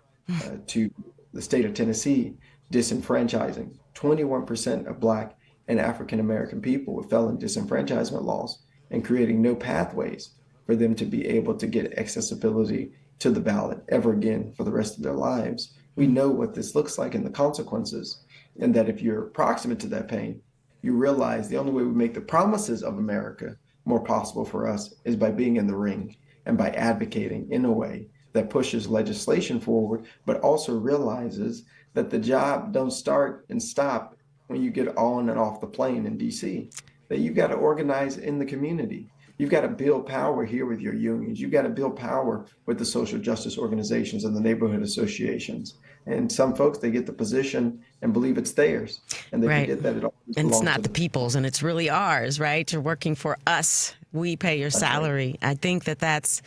to the state of Tennessee disenfranchising 21% of Black and African American people with felon disenfranchisement laws and creating no pathways for them to be able to get accessibility to the ballot ever again for the rest of their lives We know what this looks like and the consequences. And that if you're proximate to that pain, you realize the only way we make the promises of America more possible for us is by being in the ring and by advocating in a way that pushes legislation forward, but also realizes that the job don't start and stop when you get on and off the plane in DC, that you've got to organize in the community. You've got to build power here with your unions. You've got to build power with the social justice organizations and the neighborhood associations. And some folks, they get the position and believe it's theirs. And they forget that it all belongs and it's not to the them. people's, and it's really ours, right? You're working for us. We pay your salary. I think that's,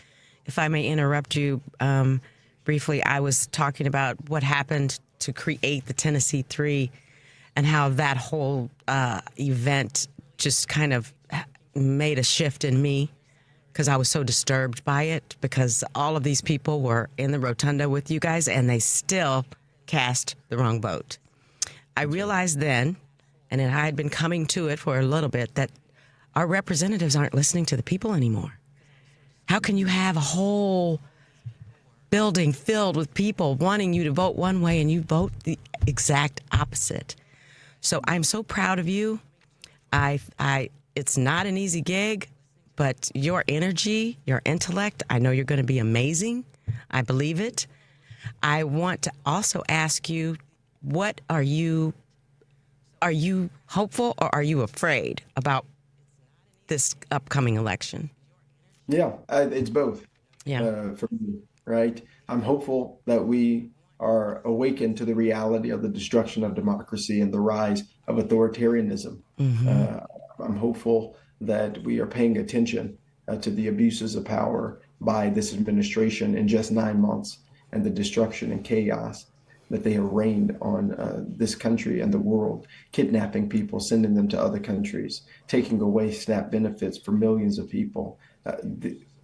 if I may interrupt you briefly, I was talking about what happened to create the Tennessee 3 and how that whole event just kind of made a shift in me because I was so disturbed by it, because all of these people were in the rotunda with you guys and they still cast the wrong vote. I realized then, and I had been coming to it for a little bit, that our representatives aren't listening to the people anymore. How can you have a whole building filled with people wanting you to vote one way and you vote the exact opposite? So I'm so proud of you. It's not an easy gig, but your energy, your intellect, I know you're going to be amazing. I believe it. I want to also ask you, what are you hopeful or are you afraid about this upcoming election? Yeah, it's both. Yeah. For me, right? I'm hopeful that we are awakened to the reality of the destruction of democracy and the rise of authoritarianism. I'm hopeful that we are paying attention to the abuses of power by this administration in just 9 months and the destruction and chaos that they have rained on this country and the world, kidnapping people, sending them to other countries, taking away SNAP benefits for millions of people.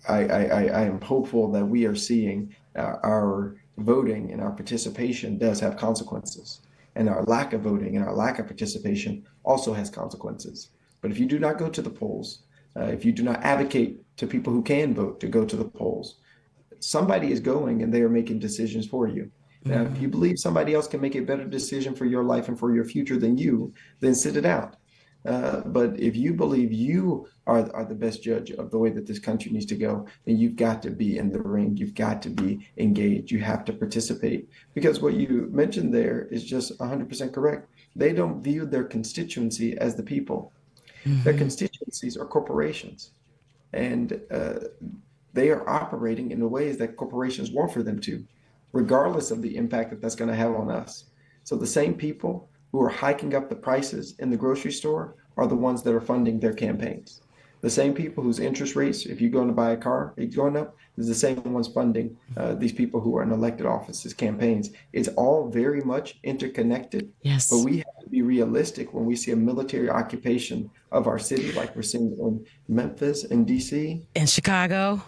I am hopeful that we are seeing our voting and our participation does have consequences, and our lack of voting and our lack of participation also has consequences. But if you do not go to the polls, if you do not advocate to people who can vote to go to the polls, somebody is going and they are making decisions for you. Now, if you believe somebody else can make a better decision for your life and for your future than you, then sit it out. But if you believe you are the best judge of the way that this country needs to go, then you've got to be in the ring. You've got to be engaged. You have to participate. Because what you mentioned there is just 100% correct. They don't view their constituency as the people. Their constituencies are corporations. And they are operating in the ways that corporations want for them to, regardless of the impact that that's going to have on us. So the same people who are hiking up the prices in the grocery store are the ones that are funding their campaigns. The same people whose interest rates, if you're going to buy a car, it's going up, is the same ones funding these people who are in elected offices, campaigns. It's all very much interconnected. Yes. But we have to be realistic when we see a military occupation of our city, like we're seeing in Memphis and DC. In Chicago.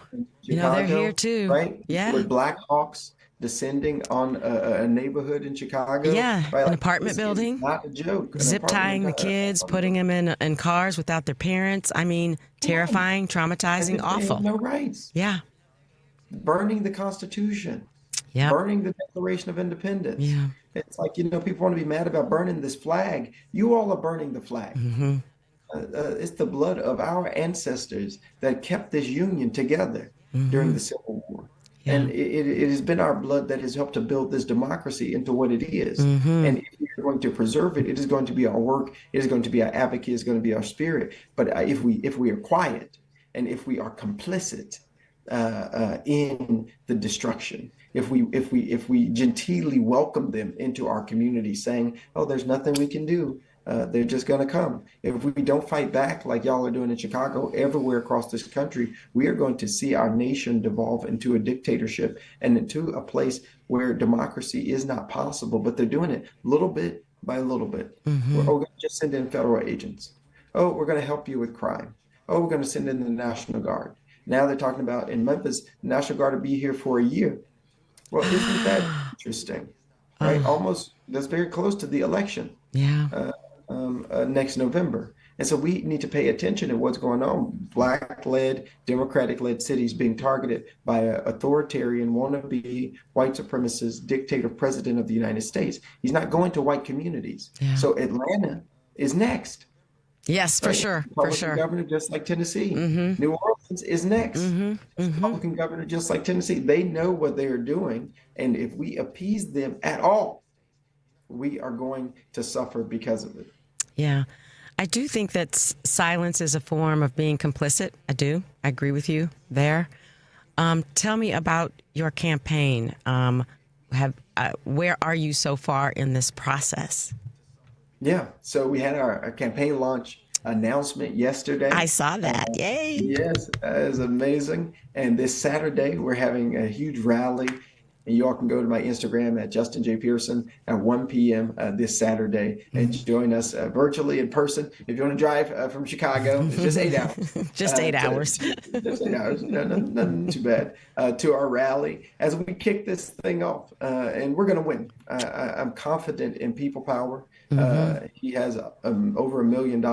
They're here too. Right? Yeah. With Black Hawks descending on a neighborhood in Chicago. Yeah, right? an apartment building. Not a joke. Zip tying the kids, putting them in cars without their parents. I mean, terrifying, traumatizing, awful. No rights. Yeah. Burning the Constitution. Yeah. Burning the Declaration of Independence. Yeah. It's like, people want to be mad about burning this flag. You all are burning the flag. Mm-hmm. It's the blood of our ancestors that kept this union together during the Civil War. Yeah. And it has been our blood that has helped to build this democracy into what it is. And if we're going to preserve it, it is going to be our work. It is going to be our advocate. It's going to be our spirit. But if we are quiet and if we are complicit in the destruction, if we genteelly welcome them into our community, saying, "Oh, there's nothing we can do," they're just going to come. If we don't fight back like y'all are doing in Chicago, everywhere across this country, we are going to see our nation devolve into a dictatorship and into a place where democracy is not possible. But they're doing it little bit by little bit. We're going to just send in federal agents. Oh, we're going to help you with crime. Oh, we're going to send in the National Guard. Now they're talking about in Memphis, the National Guard will be here for a year. Well, isn't that interesting? Right? Almost, that's very close to the election. Yeah. Next November. And so we need to pay attention to what's going on. Black-led, Democratic-led cities being targeted by an authoritarian, wannabe, white supremacist dictator president of the United States. He's not going to white communities. Yeah. So Atlanta is next. Yes, for sure. For sure. Governor, just like Tennessee. Mm-hmm. New Orleans is next. Republican governor, just like Tennessee. They know what they are doing. And if we appease them at all, we are going to suffer because of it. Yeah. I do think that silence is a form of being complicit. I do. I agree with you there. Tell me about your campaign. Where are you so far in this process? Yeah. So we had our campaign launch announcement yesterday. I saw that. Yay. Yes, it was amazing. And this Saturday, we're having a huge rally. And you all can go to my Instagram at Justin J. Pearson at 1 p.m. This Saturday and join us virtually in person. If you want to drive from Chicago, it's just 8 hours. Just 8 hours. Just 8 hours. Nothing too bad. To our rally as we kick this thing off. And we're going to win. I'm confident in people power. He has over $1 million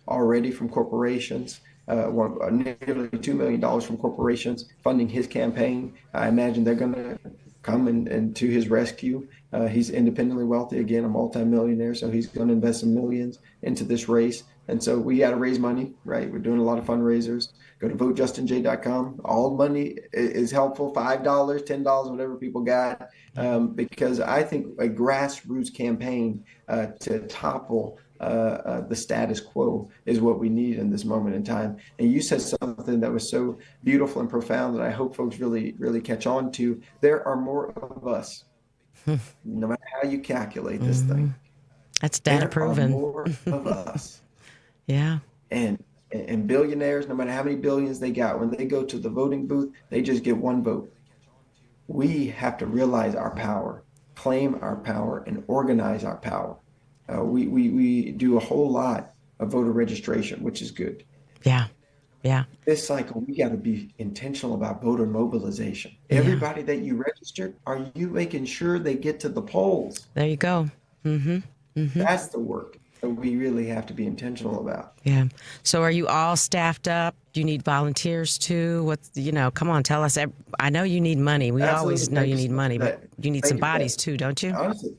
already from corporations. Nearly $2 million from corporations funding his campaign. I imagine they're going to come and to his rescue. He's independently wealthy, again, a multimillionaire, so he's going to invest some millions into this race. And so we got to raise money, right? We're doing a lot of fundraisers. Go to votejustinj.com. All money is helpful, $5, $10, whatever people got, because I think a grassroots campaign to topple the status quo is what we need in this moment in time. And you said something that was so beautiful and profound that I hope folks really, really catch on to. There are more of us, no matter how you calculate this thing. That's data proven. There are more of us. Yeah. And billionaires, no matter how many billions they got, when they go to the voting booth, they just get one vote. We have to realize our power, claim our power, and organize our power. We do a whole lot of voter registration, which is good. Yeah. Yeah. This cycle, we got to be intentional about voter mobilization. Yeah. Everybody that you registered, are you making sure they get to the polls? There you go. That's the work that we really have to be intentional about. Yeah. So are you all staffed up? Do you need volunteers too? Come on, tell us. I know you need money. We Absolutely. Always know you need money, but you need some bodies too, don't you? Honestly,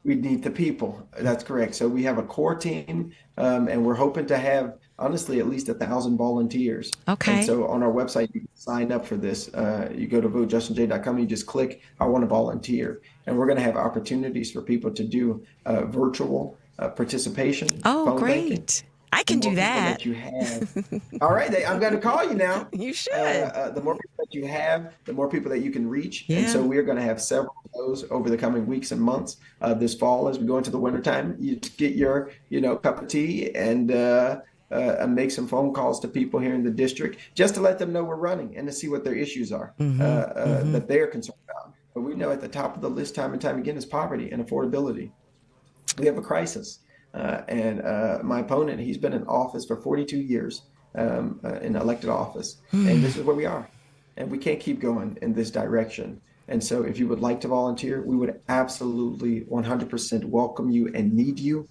we need the people. That's correct. So we have a core team, and we're hoping to have, honestly, at least 1,000 volunteers. Okay. And so on our website, you can sign up for this. You go to votejustinj.com, you just click, I want to volunteer. And we're going to have opportunities for people to do virtual participation. Oh, great. Banking. I can do that. That you have. All right, I'm going to call you now. You should. The more people that you have, the more people that you can reach. Yeah. And so we're going to have several of those over the coming weeks and months. This fall, as we go into the wintertime, you get your, cup of tea and make some phone calls to people here in the district just to let them know we're running and to see what their issues are that they're concerned about. But we know at the top of the list time and time again is poverty and affordability. We have a crisis. And my opponent, he's been in office for 42 years, in elected office. And this is where we are. And we can't keep going in this direction. And so if you would like to volunteer, we would absolutely 100% welcome you and need you.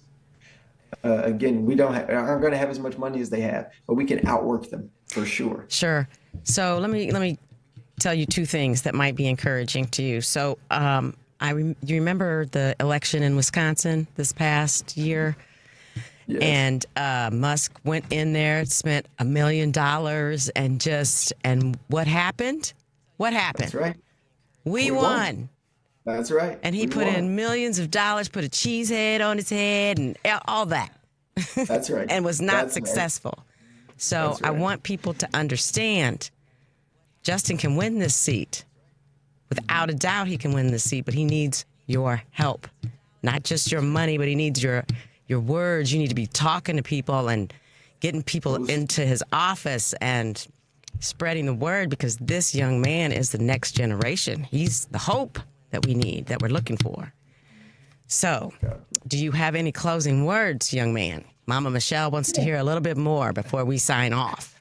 Again, we aren't going to have as much money as they have, but we can outwork them for sure. Sure. So let me tell you two things that might be encouraging to you. So, you remember the election in Wisconsin this past year? Yes. And Musk went in there, spent $1 million, and what happened? What happened? That's right. We won. That's right. And he put in millions of dollars, put a cheese head on his head, and all that. That's right. And was not successful. Right. So I want people to understand Justin can win this seat. Without a doubt, he can win this seat, but he needs your help. Not just your money, but he needs your words. You need to be talking to people and getting people into his office and spreading the word, because this young man is the next generation. He's the hope that we need, that we're looking for. So, do you have any closing words, young man? Mama Michelle wants to hear a little bit more before we sign off.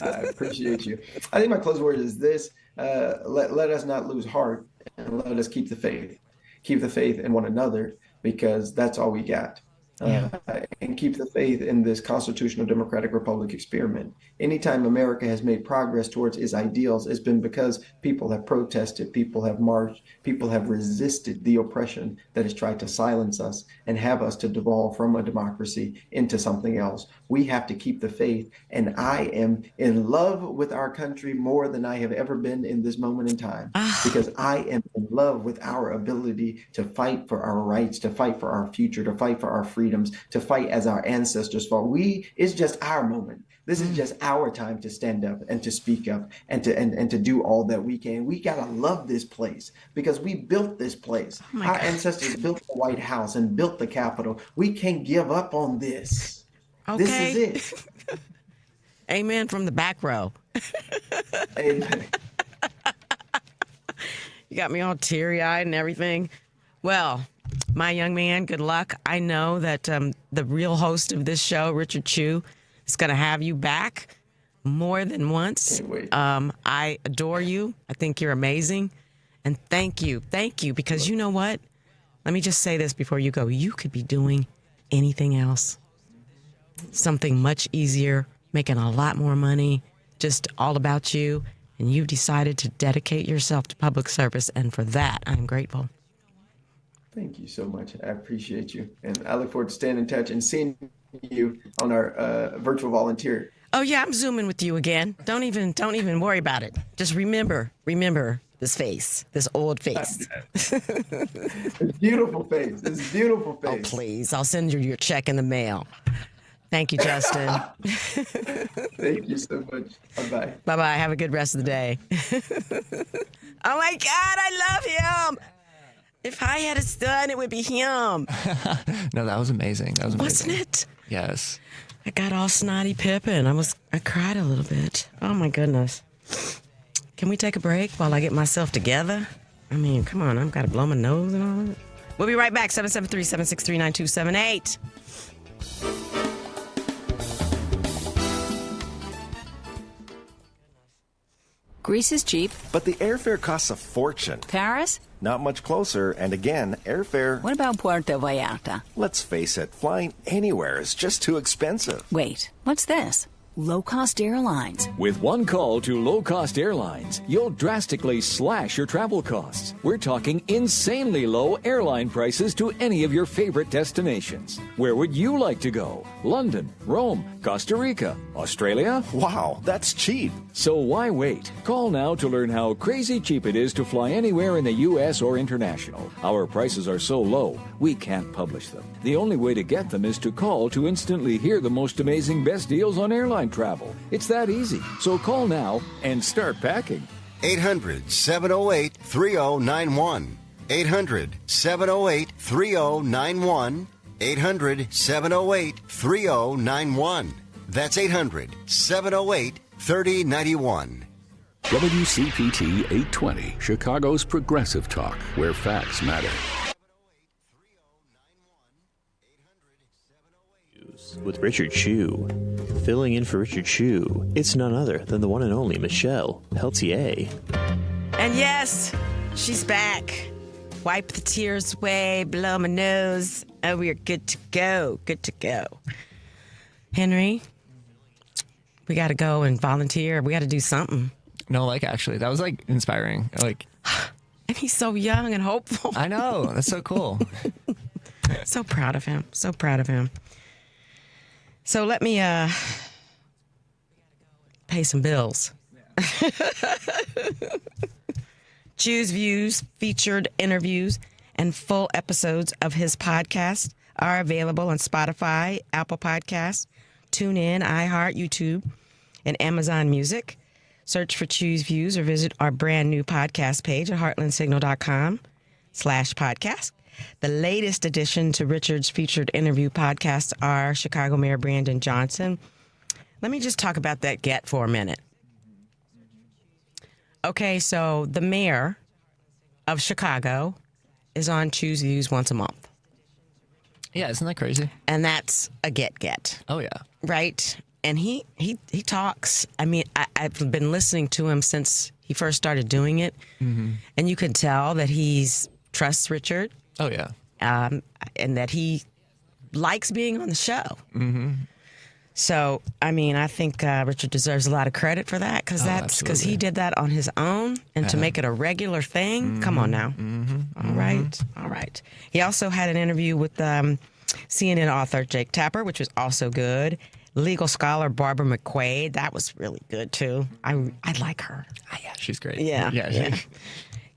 I appreciate you. I think my closing word is this. Let us not lose heart, and let us keep the faith in one another, because that's all we got. and keep the faith in this constitutional democratic republic experiment. Anytime America has made progress towards its ideals, it's been because people have protested, people have marched, people have resisted the oppression that has tried to silence us and have us to devolve from a democracy into something else. We have to keep the faith, and I am in love with our country more than I have ever been in this moment in time, because I am in love with our ability to fight for our rights, to fight for our future, to fight for our freedoms, to fight as our ancestors fought. It's just our moment. This is just our time to stand up and to speak up and to do all that we can. We gotta love this place because we built this place. Our ancestors built the White House and built the Capitol. We can't give up on this. Okay. This is it. Amen from the back row. Amen. You got me all teary-eyed and everything. Well, my young man, good luck. I know that the real host of this show, Richard Chew, is going to have you back more than once. I adore you. I think you're amazing. And thank you, because you know what? Let me just say this before you go. You could be doing anything else. Something much easier, making a lot more money, just all about you. And you've decided to dedicate yourself to public service. And for that, I'm grateful. Thank you so much. I appreciate you. And I look forward to staying in touch and seeing you on our virtual volunteer. Oh, yeah, I'm Zooming with you again. Don't even worry about it. Just remember this face, this old face. It's beautiful face. It's beautiful face. Oh, please. I'll send you your check in the mail. Thank you, Justin. Thank you so much. Bye-bye. Bye-bye. Have a good rest of the day. Oh, my God, I love him. If I had a son, it would be him. No, that was amazing. That was amazing. Wasn't it? Yes. I got all snotty Pippin. I cried a little bit. Oh, my goodness. Can we take a break while I get myself together? I mean, come on. I've got to blow my nose and all that. We'll be right back. 773-763-9278. Greece is cheap. But the airfare costs a fortune. Paris? Not much closer, and again, airfare... What about Puerto Vallarta? Let's face it, flying anywhere is just too expensive. Wait, what's this? Low-cost airlines. With one call to low-cost airlines, you'll drastically slash your travel costs. We're talking insanely low airline prices to any of your favorite destinations. Where would you like to go? London, Rome, Costa Rica, Australia? Wow, that's cheap. So why wait? Call now to learn how crazy cheap it is to fly anywhere in the U.S. or international. Our prices are so low, we can't publish them. The only way to get them is to call to instantly hear the most amazing best deals on airline travel. It's that easy. So call now and start packing. 800-708-3091. 800-708-3091. 800-708-3091. That's 800-708-3091. WCPT 820, Chicago's progressive talk, where facts matter. With Richard Chew. Filling in for Richard Chew, it's none other than the one and only Michelle Peltier. And yes, she's back. Wipe the tears away, blow my nose. Oh, we're good to go. Good to go. Henry, we got to go and volunteer. We got to do something. No, actually, that was inspiring. And he's so young and hopeful. I know. That's so cool. So proud of him. So proud of him. So let me pay some bills. Choose Views, featured interviews, and full episodes of his podcast are available on Spotify, Apple Podcasts, TuneIn, iHeart, YouTube, and Amazon Music. Search for Choose Views or visit our brand new podcast page at heartlandsignal.com/podcast. The latest addition to Richard's featured interview podcasts are Chicago Mayor Brandon Johnson. Let me just talk about that get for a minute. Okay, so the mayor of Chicago is on Choose Views once a month. Yeah, isn't that crazy? And that's a get. Oh, yeah. Right? And he talks. I mean, I've been listening to him since he first started doing it. Mm-hmm. And you can tell that he trusts Richard. Oh, yeah. And that he likes being on the show. Mm-hmm. So, I mean, I think Richard deserves a lot of credit for that because he did that on his own, and to make it a regular thing, come on now. All right. He also had an interview with CNN author Jake Tapper, which was also good. Legal scholar Barbara McQuaid, that was really good too. I like her. Yeah, she's great. Yeah.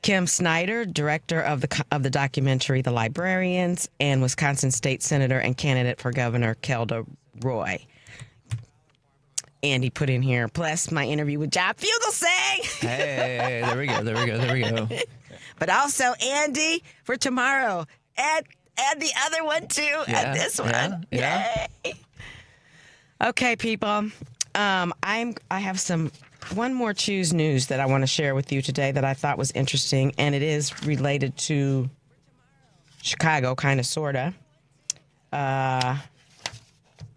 Kim Snyder, director of the documentary The Librarians, and Wisconsin State Senator and candidate for Governor Kelda Roy. And he put in here, plus my interview with John Fugelsang. Hey, there we go. But also Andy for tomorrow. And the other one too. And this one. Yeah. Yay. Okay, people. I have one more Choose news that I want to share with you today that I thought was interesting, and it is related to Chicago, kind of, sort of.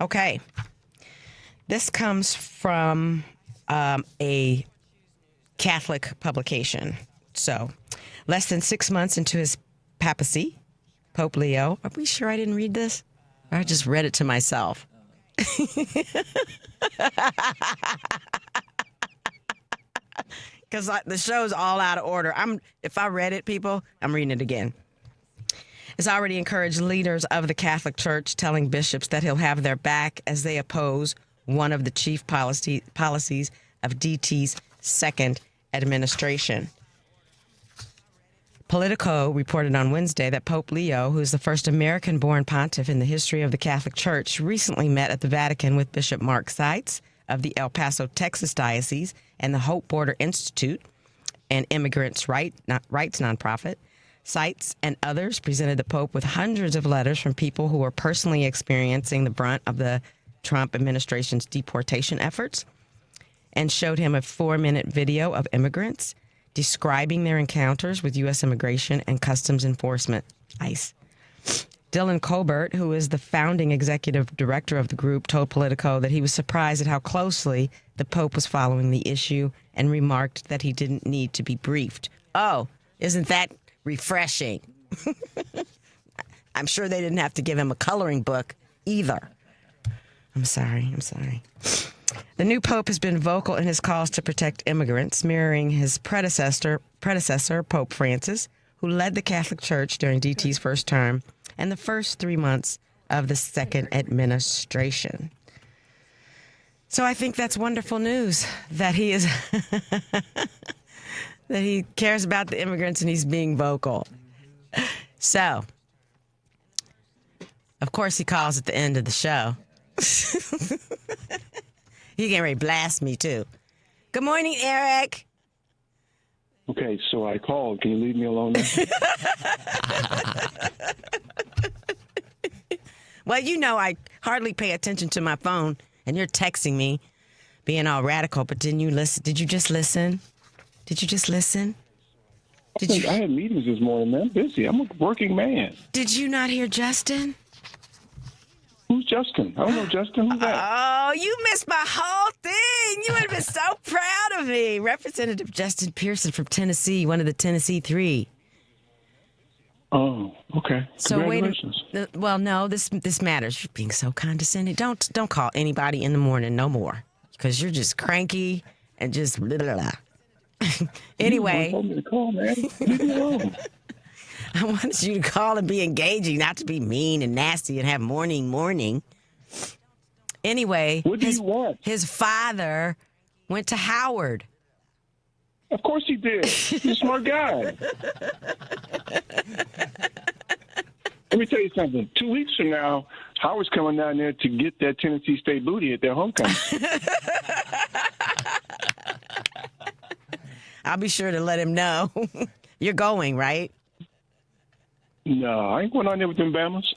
Okay. This comes from a Catholic publication. So, less than 6 months into his papacy, Pope Leo. Are we sure I didn't read this? Or I just read it to myself. Because the show's all out of order. If I read it, people, I'm reading it again. It's already encouraged leaders of the Catholic Church, telling bishops that he'll have their back as they oppose one of the chief policies of DT's second administration. Politico reported on Wednesday that Pope Leo, who is the first American-born pontiff in the history of the Catholic Church, recently met at the Vatican with Bishop Mark Seitz of the El Paso, Texas Diocese and the Hope Border Institute, an immigrants' rights nonprofit. Seitz and others presented the Pope with hundreds of letters from people who are personally experiencing the brunt of the Trump administration's deportation efforts, and showed him a 4-minute video of immigrants describing their encounters with U.S. Immigration and Customs Enforcement, ICE. Dylan Colbert, who is the founding executive director of the group, told Politico that he was surprised at how closely the Pope was following the issue and remarked that he didn't need to be briefed. Oh, isn't that refreshing? I'm sure they didn't have to give him a coloring book either. I'm sorry. The new Pope has been vocal in his calls to protect immigrants, mirroring his predecessor, Pope Francis, who led the Catholic Church during DT's first term and the first 3 months of the second administration. So I think that's wonderful news that he is that he cares about the immigrants and he's being vocal. So, of course, he calls at the end of the show. He getting ready to blast me, too. Good morning, Eric. Okay, so I called. Can you leave me alone now? Well, you know I hardly pay attention to my phone, and you're texting me, being all radical, but didn't you listen? Did you just listen? Did you just listen? I had meetings this morning, man. I'm busy. I'm a working man. Did you not hear Justin? Who's Justin? I don't know Justin. Who's that? Oh, you missed my whole thing. You would have been so proud of me. Representative Justin Pearson from Tennessee, one of the Tennessee Three. Oh, okay. Congratulations. Well, no, this matters. You're being so condescending. Don't call anybody in the morning no more, because you're just cranky and just blah, blah, blah. Anyway. You told me to call, man. Leave me alone. I wanted you to call and be engaging, not to be mean and nasty and have morning. Anyway, what do you want? His father went to Howard. Of course he did. He's a smart guy. Let me tell you something. 2 weeks from now, Howard's coming down there to get that Tennessee State booty at their homecoming. I'll be sure to let him know. You're going, right? No, I ain't going on there with them Bamas.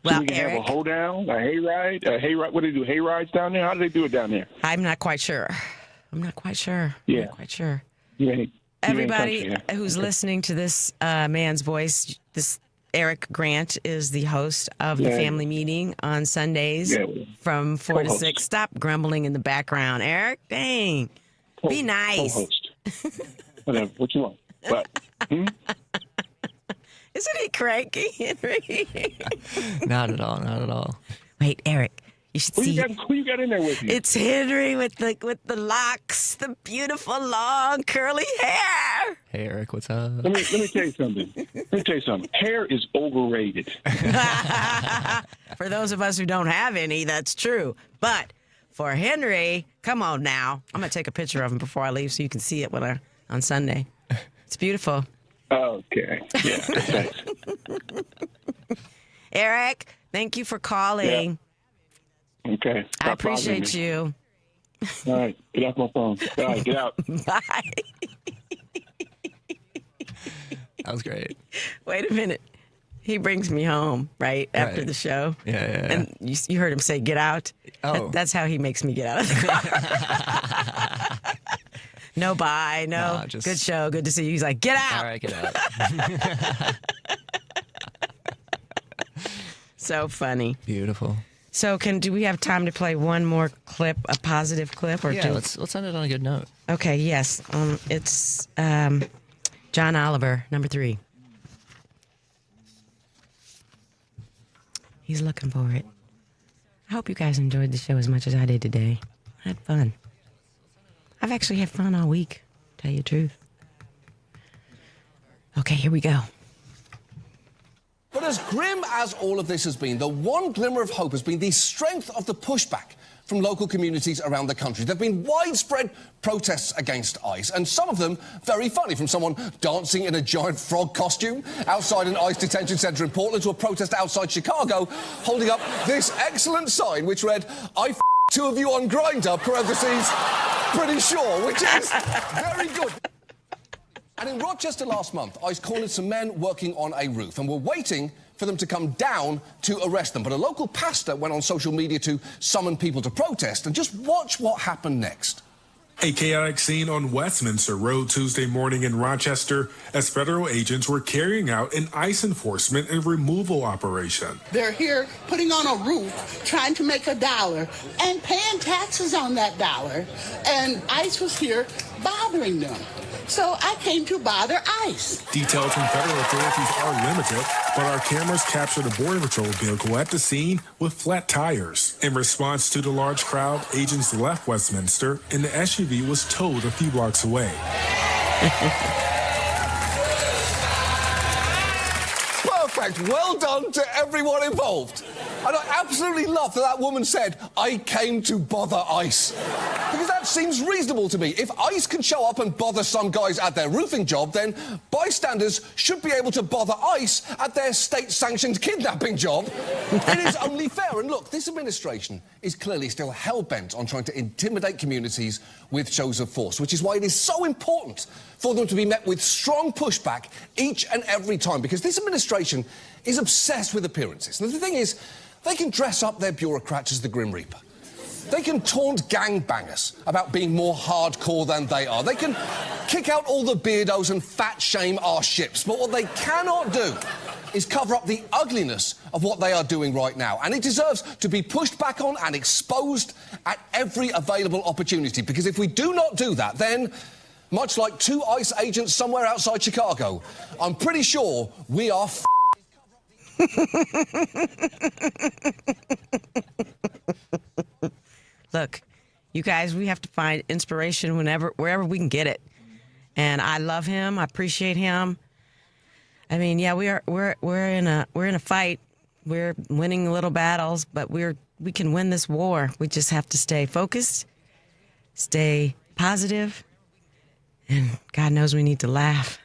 Well, so we can Eric, have a hoedown, a hayride. What do they do? Hayrides down there? How do they do it down there? I'm not quite sure. Yeah. I'm not quite sure. You Everybody who's listening to this man's voice, this Eric Grant is the host of the family meeting on Sundays from 4 to 6. Stop grumbling in the background, Eric. Dang. Be nice. Co-host. Whatever. What you want? What? Isn't he cranky, Henry? Not at all. Not at all. Wait, Eric. You should see. Who you got in there with you? It's Henry with the locks, the beautiful long curly hair. Hey, Eric, what's up? Let me tell you something. Hair is overrated. For those of us who don't have any, that's true. But for Henry, come on now. I'm going to take a picture of him before I leave so you can see it on Sunday. It's beautiful. Okay. Yeah, thanks. Eric, thank you for calling. Yeah. Okay. I appreciate you. All right. Get off my phone. All right, get out. Bye. That was great. Wait a minute. He brings me home, right, after Right. the show. Yeah. And you heard him say, get out. Oh. That's how he makes me get out of the car. No, bye. No. Nah, just- Good show. Good to see you. He's like, get out. All right, get out. So funny. Beautiful. So do we have time to play one more clip, a positive clip? Yeah, let's end it on a good note. Okay, yes. It's John Oliver, number 3. He's looking for it. I hope you guys enjoyed the show as much as I did today. I had fun. I've actually had fun all week, to tell you the truth. Okay, here we go. But as grim as all of this has been, the one glimmer of hope has been the strength of the pushback from local communities around the country. There have been widespread protests against ICE, and some of them very funny, from someone dancing in a giant frog costume outside an ICE detention centre in Portland to a protest outside Chicago holding up this excellent sign which read, "I f*** 2 of you on Grindr, parentheses, pretty sure," which is very good. And in Rochester last month, ICE cornered some men working on a roof and were waiting for them to come down to arrest them. But a local pastor went on social media to summon people to protest, and just watch what happened next. A chaotic scene on Westminster Road Tuesday morning in Rochester as federal agents were carrying out an ICE enforcement and removal operation. They're here putting on a roof, trying to make $1 and paying taxes on that $1. And ICE was here bothering them. So I came to bother ICE. Details from federal authorities are limited, but our cameras captured a Border Patrol vehicle at the scene with flat tires. In response to the large crowd, agents left Westminster and the SUV was towed a few blocks away. Perfect. Well done to everyone involved. And I absolutely love that woman said, "I came to bother ICE." Because that seems reasonable to me. If ICE can show up and bother some guys at their roofing job, then bystanders should be able to bother ICE at their state-sanctioned kidnapping job. It is only fair. And look, this administration is clearly still hell-bent on trying to intimidate communities with shows of force, which is why it is so important for them to be met with strong pushback each and every time, because this administration is obsessed with appearances. And the thing is, they can dress up their bureaucrats as the Grim Reaper. They can taunt gangbangers about being more hardcore than they are. They can kick out all the beardos and fat-shame our ships. But what they cannot do is cover up the ugliness of what they are doing right now. And it deserves to be pushed back on and exposed at every available opportunity. Because if we do not do that, then, much like 2 ICE agents somewhere outside Chicago, I'm pretty sure we are Look, you guys, we have to find inspiration wherever we can get it. And I love him. I appreciate him. I mean, yeah, we're in a fight. We're winning little battles, but we can win this war. We just have to stay focused, stay positive, and God knows we need to laugh.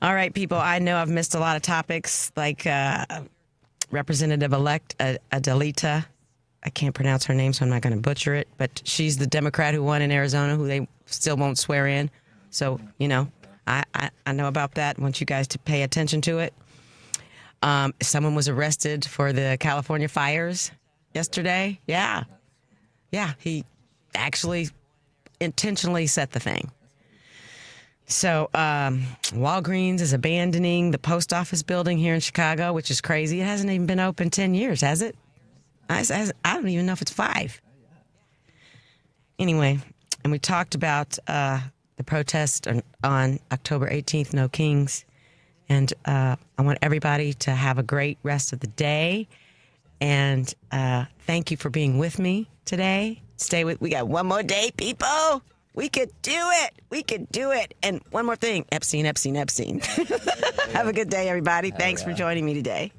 All right, people, I know I've missed a lot of topics, like Representative-elect Adelita. I can't pronounce her name, so I'm not going to butcher it, but she's the Democrat who won in Arizona, who they still won't swear in. So, you know, I know about that. I want you guys to pay attention to it. Someone was arrested for the California fires yesterday. Yeah, he actually intentionally set the thing. So Walgreens is abandoning the post office building here in Chicago, which is crazy. It hasn't even been open 10 years, has it? I don't even know if it's 5. Anyway, and we talked about the protest on October 18th, No Kings. And I want everybody to have a great rest of the day. And thank you for being with me today. We got one more day, people. We could do it. We could do it. And one more thing, Epstein. Have a good day, everybody. Thanks for joining me today.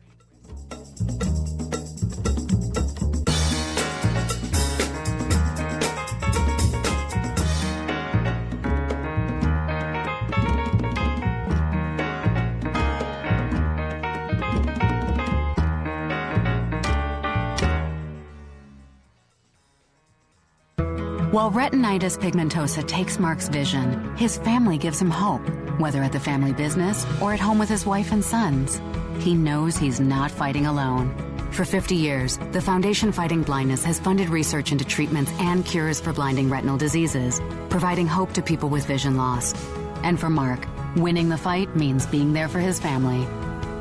While retinitis pigmentosa takes Mark's vision, his family gives him hope, whether at the family business or at home with his wife and sons. He knows he's not fighting alone. For 50 years, the Foundation Fighting Blindness has funded research into treatments and cures for blinding retinal diseases, providing hope to people with vision loss. And for Mark, winning the fight means being there for his family.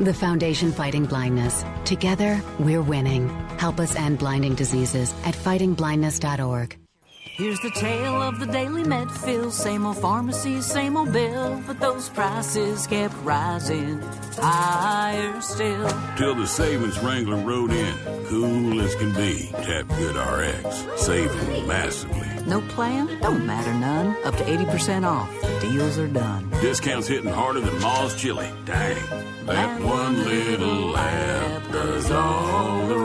The Foundation Fighting Blindness. Together, we're winning. Help us end blinding diseases at fightingblindness.org. Here's the tale of the daily med fill. Same old pharmacy, same old bill, but those prices kept rising higher still. Till the savings Wrangler rode in, cool as can be. Tap Good RX, saving massively. No plan? Don't matter none. Up to 80% off. Deals are done. Discounts hitting harder than Ma's chili. Dang. That one little app does all the